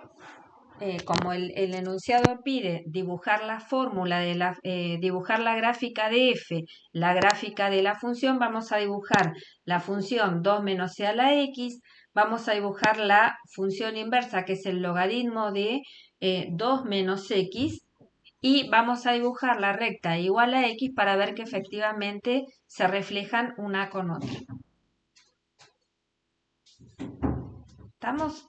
como el enunciado pide dibujar la fórmula dibujar la gráfica de f, la gráfica de la función, vamos a dibujar la función 2 menos c a la x, vamos a dibujar la función inversa, que es el logaritmo de 2 menos x, y vamos a dibujar la recta igual a x para ver que efectivamente se reflejan una con otra. ¿Estamos?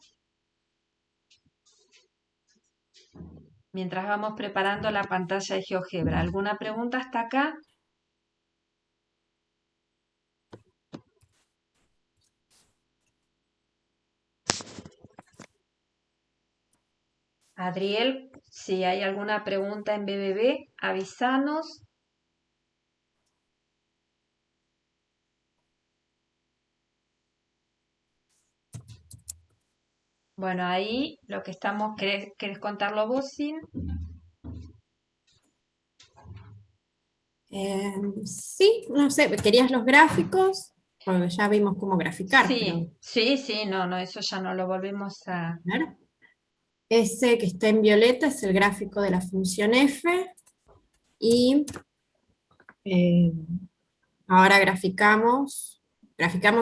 Mientras vamos preparando la pantalla de GeoGebra. ¿Alguna pregunta hasta acá? Adriel, si hay alguna pregunta en BBB, avísanos. Bueno, ahí lo que estamos, ¿querés contarlo vos, Sin? Sí, no sé, ¿querías los gráficos? Porque ya vimos cómo graficar, pero Sí, no, eso ya no lo volvemos a... a ver. Ese que está en violeta es el gráfico de la función f, y eh, ahora graficamos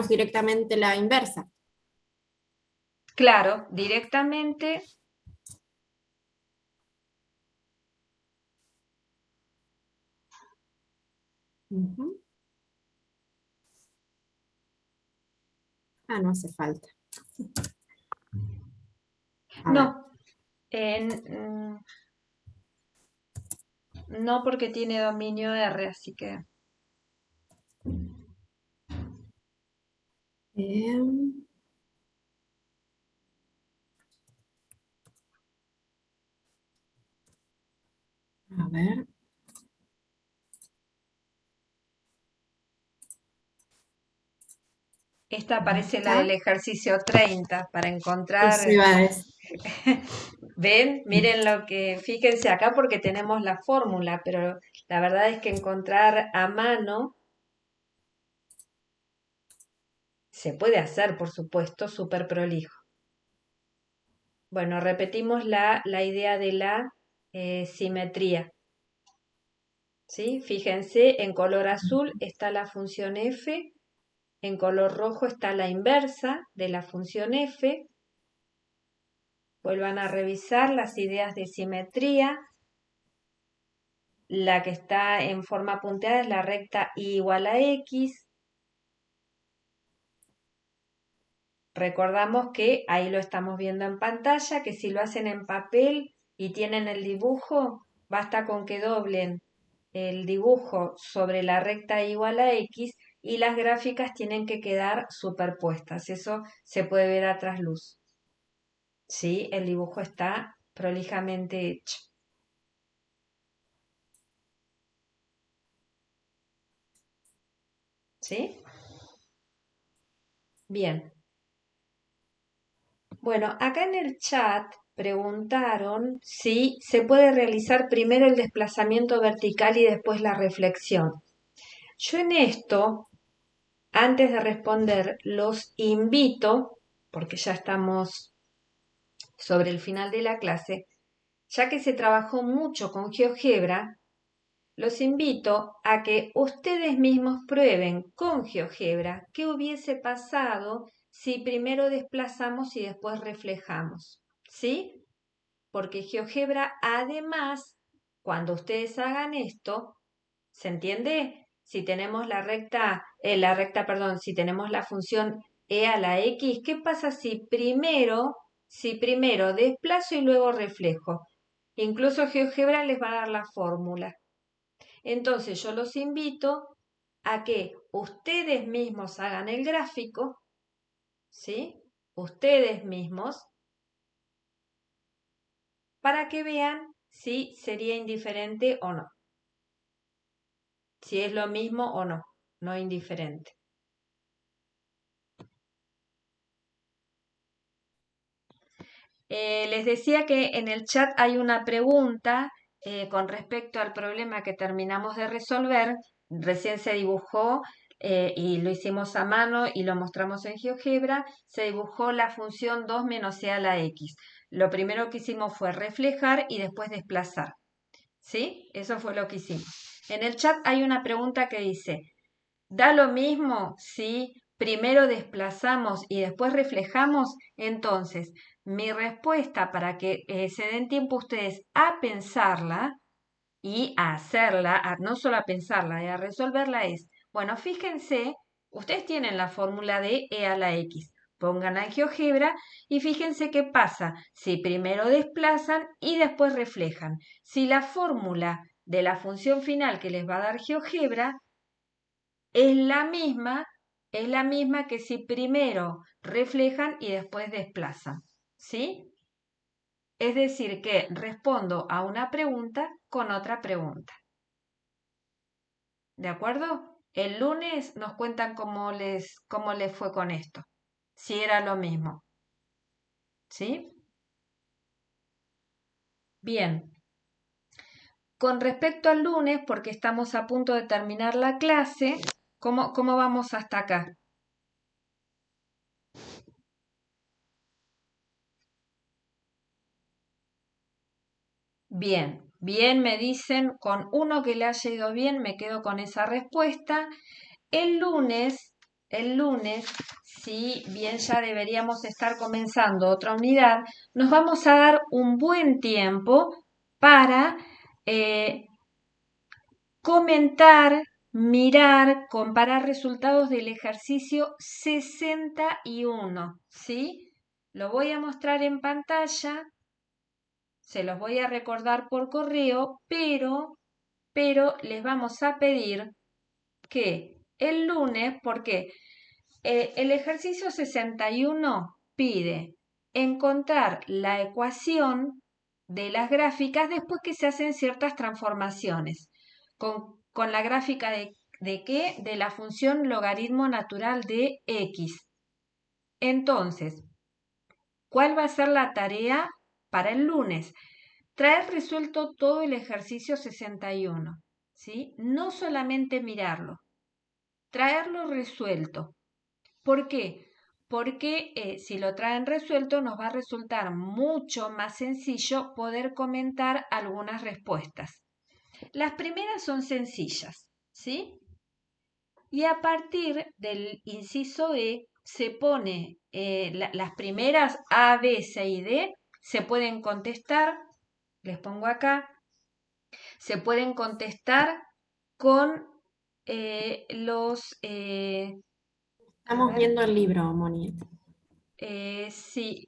directamente la inversa. Claro, directamente... Ujú. Ah, no hace falta. A ver. No, no porque tiene dominio R, así que... Em, a ver. Esta parece la ¿Está? del ejercicio 30 para encontrar... Eso iba a decir. ¿Ven? Miren lo que... Fíjense acá porque tenemos la fórmula, pero la verdad es que encontrar a mano se puede hacer, por supuesto, súper prolijo. Bueno, repetimos la idea de la simetría. ¿Sí? Fíjense, en color azul está la función f, en color rojo está la inversa de la función f. Vuelvan a revisar las ideas de simetría. La que está en forma punteada es la recta y igual a x. Recordamos que ahí lo estamos viendo en pantalla, que si lo hacen en papel y tienen el dibujo, basta con que doblen el dibujo sobre la recta igual a x y las gráficas tienen que quedar superpuestas. Eso se puede ver a trasluz. Sí, el dibujo está prolijamente hecho. ¿Sí? Bien. Bueno, acá en el chat preguntaron si se puede realizar primero el desplazamiento vertical y después la reflexión. Yo en esto, antes de responder, los invito, porque ya estamos sobre el final de la clase, ya que se trabajó mucho con GeoGebra, los invito a que ustedes mismos prueben con GeoGebra qué hubiese pasado si primero desplazamos y después reflejamos, ¿sí? Porque GeoGebra, además, cuando ustedes hagan esto, ¿se entiende? Si tenemos si tenemos la función e a la x, ¿qué pasa si primero desplazo y luego reflejo? Incluso GeoGebra les va a dar la fórmula. Entonces yo los invito a que ustedes mismos hagan el gráfico, ¿sí? Ustedes mismos, para que vean si sería indiferente o no. Si es lo mismo o no, no indiferente. Les decía que en el chat hay una pregunta con respecto al problema que terminamos de resolver. Recién se dibujó y lo hicimos a mano y lo mostramos en GeoGebra. Se dibujó la función 2 menos c a la x. Lo primero que hicimos fue reflejar y después desplazar. ¿Sí? Eso fue lo que hicimos. En el chat hay una pregunta que dice, ¿da lo mismo si primero desplazamos y después reflejamos? Entonces, mi respuesta para que se den tiempo ustedes a pensarla y a hacerla, no solo a pensarla, a resolverla es, bueno, fíjense, ustedes tienen la fórmula de e a la x. Pónganla en GeoGebra y fíjense qué pasa si primero desplazan y después reflejan. Si la fórmula de la función final que les va a dar GeoGebra es la misma que si primero reflejan y después desplazan, ¿sí? Es decir, que respondo a una pregunta con otra pregunta. ¿De acuerdo? El lunes nos cuentan cómo les fue con esto, si era lo mismo, ¿sí? Bien. Con respecto al lunes, porque estamos a punto de terminar la clase, ¿cómo vamos hasta acá? Bien, bien me dicen, con uno que le haya ido bien, me quedo con esa respuesta. El lunes, si bien ya deberíamos estar comenzando otra unidad, nos vamos a dar un buen tiempo para comentar, mirar, comparar resultados del ejercicio 61, ¿sí? Lo voy a mostrar en pantalla, se los voy a recordar por correo, pero les vamos a pedir que el lunes, porque el ejercicio 61 pide encontrar la ecuación de las gráficas después que se hacen ciertas transformaciones. Con la gráfica de qué? De la función logaritmo natural de x. Entonces, ¿cuál va a ser la tarea para el lunes? Traer resuelto todo el ejercicio 61, ¿sí? No solamente mirarlo, traerlo resuelto. ¿Por qué? Porque si lo traen resuelto nos va a resultar mucho más sencillo poder comentar algunas respuestas. Las primeras son sencillas, ¿sí? Y a partir del inciso E se pone las primeras A, B, C y D se pueden contestar, les pongo acá, se pueden contestar con los... Estamos viendo el libro, Moni. Sí,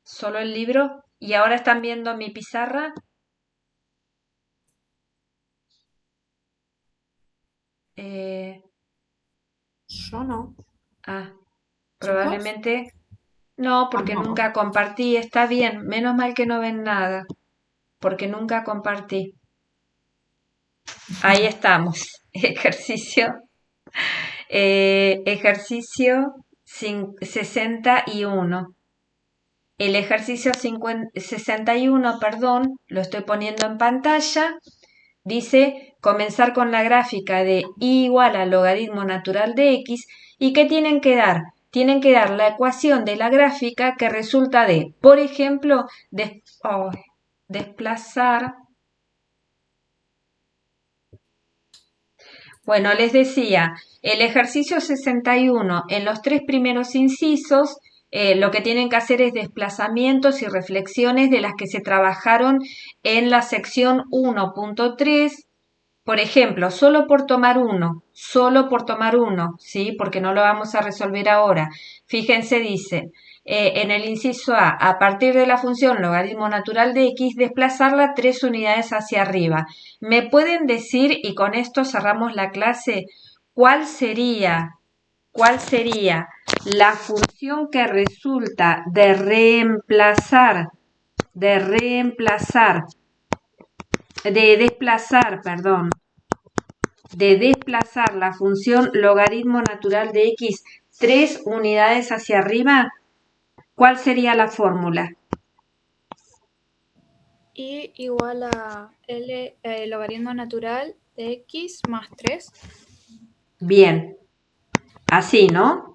solo el libro. ¿Y ahora están viendo mi pizarra? Yo no. Probablemente no, porque Tampoco. nunca compartí. Está bien, menos mal que no ven nada, porque nunca compartí. Ahí estamos. Ejercicio 61. El ejercicio 61, perdón, lo estoy poniendo en pantalla. Dice comenzar con la gráfica de y igual al logaritmo natural de x. ¿Y qué tienen que dar? Tienen que dar la ecuación de la gráfica que resulta de, por ejemplo, desplazar. Bueno, les decía, el ejercicio 61, en los tres primeros incisos, lo que tienen que hacer es desplazamientos y reflexiones de las que se trabajaron en la sección 1.3. Por ejemplo, solo por tomar uno, ¿sí? Porque no lo vamos a resolver ahora. Fíjense, dice, en el inciso a partir de la función logaritmo natural de x, desplazarla 3 unidades hacia arriba. ¿Me pueden decir, y con esto cerramos la clase, cuál sería la función que resulta de desplazar, perdón, de desplazar la función logaritmo natural de x 3 unidades hacia arriba, ¿cuál sería la fórmula? Y igual a L, logaritmo natural de x más 3. Bien, así, ¿no?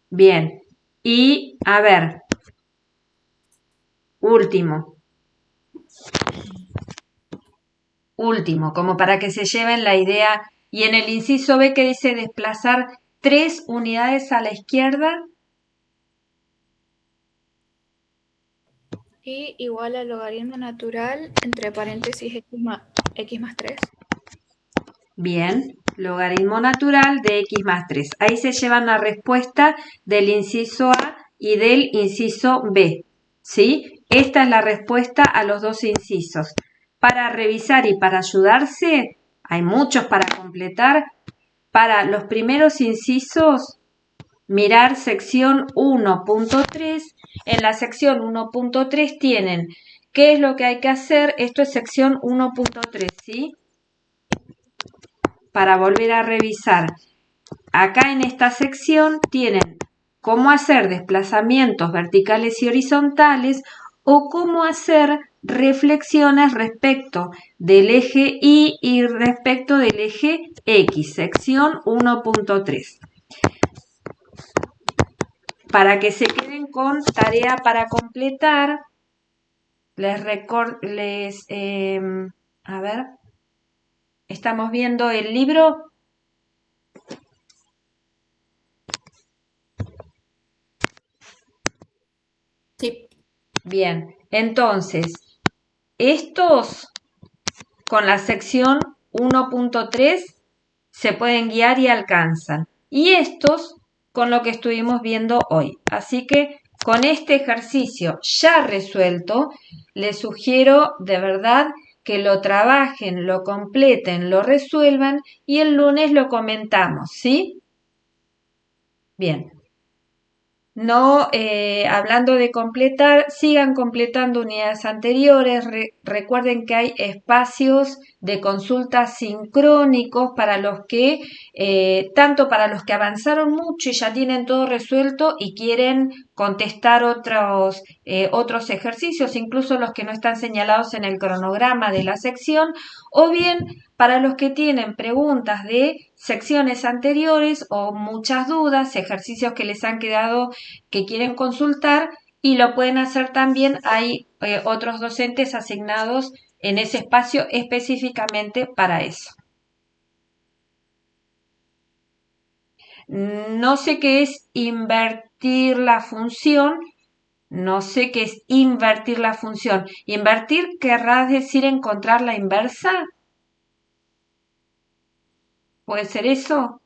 Bien, y a ver, último, como para que se lleven la idea. Y en el inciso B que dice desplazar 3 unidades a la izquierda, Y igual al logaritmo natural entre paréntesis x más 3. bien, logaritmo natural de x más 3. Ahí se llevan la respuesta del inciso A y del inciso B, ¿sí? Esta es la respuesta a los dos incisos. Para revisar y para ayudarse, hay muchos para completar. Para los primeros incisos, mirar sección 1.3. En la sección 1.3 tienen qué es lo que hay que hacer. Esto es sección 1.3, ¿sí? Para volver a revisar. Acá en esta sección tienen cómo hacer desplazamientos verticales y horizontales o cómo hacer reflexiones respecto del eje Y y respecto del eje X, sección 1.3. Para que se queden con tarea para completar, a ver, estamos viendo el libro. Sí. Bien, entonces, estos con la sección 1.3 se pueden guiar y alcanzan. Y estos con lo que estuvimos viendo hoy. Así que con este ejercicio ya resuelto, les sugiero de verdad que lo trabajen, lo completen, lo resuelvan y el lunes lo comentamos, ¿sí? Bien. No, hablando de completar, sigan completando unidades anteriores. Recuerden que hay espacios de consulta sincrónicos para los que, tanto para los que avanzaron mucho y ya tienen todo resuelto y quieren contestar otros ejercicios, incluso los que no están señalados en el cronograma de la sección, o bien para los que tienen preguntas de secciones anteriores o muchas dudas, ejercicios que les han quedado que quieren consultar y lo pueden hacer también. Hay otros docentes asignados en ese espacio específicamente para eso. No sé qué es invertir la función. No sé qué es invertir la función. ¿Invertir querrá decir encontrar la inversa? ¿Puede ser eso,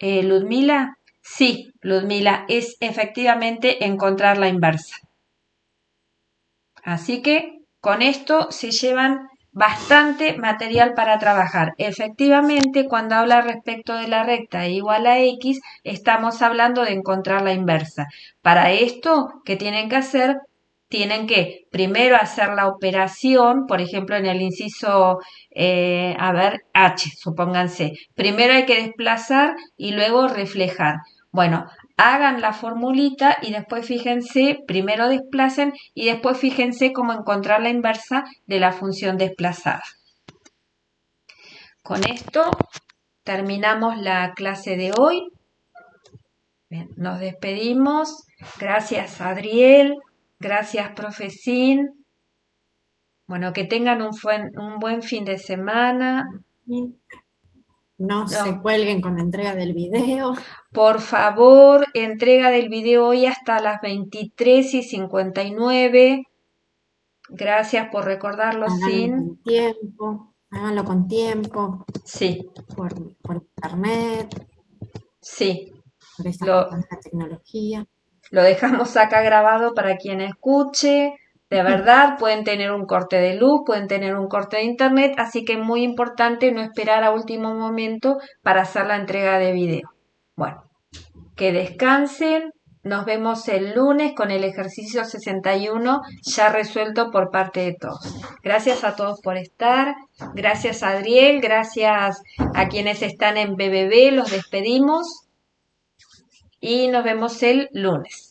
Ludmila? Sí, Ludmila, es efectivamente encontrar la inversa. Así que con esto se llevan bastante material para trabajar. Efectivamente, cuando habla respecto de la recta igual a x, estamos hablando de encontrar la inversa. Para esto, ¿qué tienen que hacer? Tienen que primero hacer la operación, por ejemplo, en el inciso, H, supónganse. Primero hay que desplazar y luego reflejar. Bueno, hagan la formulita y después fíjense, primero desplacen y después fíjense cómo encontrar la inversa de la función desplazada. Con esto terminamos la clase de hoy. Bien, nos despedimos. Gracias, Adriel. Gracias, Profesín. Bueno, que tengan un buen fin de semana. No se cuelguen con la entrega del video. Por favor, entrega del video hoy hasta las 23:59. Gracias por recordarlo, Sin. Háganlo con tiempo. Sí. Por internet. Sí. Por esta tecnología. Lo dejamos acá grabado para quien escuche. De verdad, pueden tener un corte de luz, pueden tener un corte de internet, así que es muy importante no esperar a último momento para hacer la entrega de video. Bueno, que descansen Nos vemos el lunes con el ejercicio 61 ya resuelto por parte de todos. Gracias a todos por estar. Gracias Adriel, gracias a quienes están en BBB. Los despedimos y nos vemos el lunes.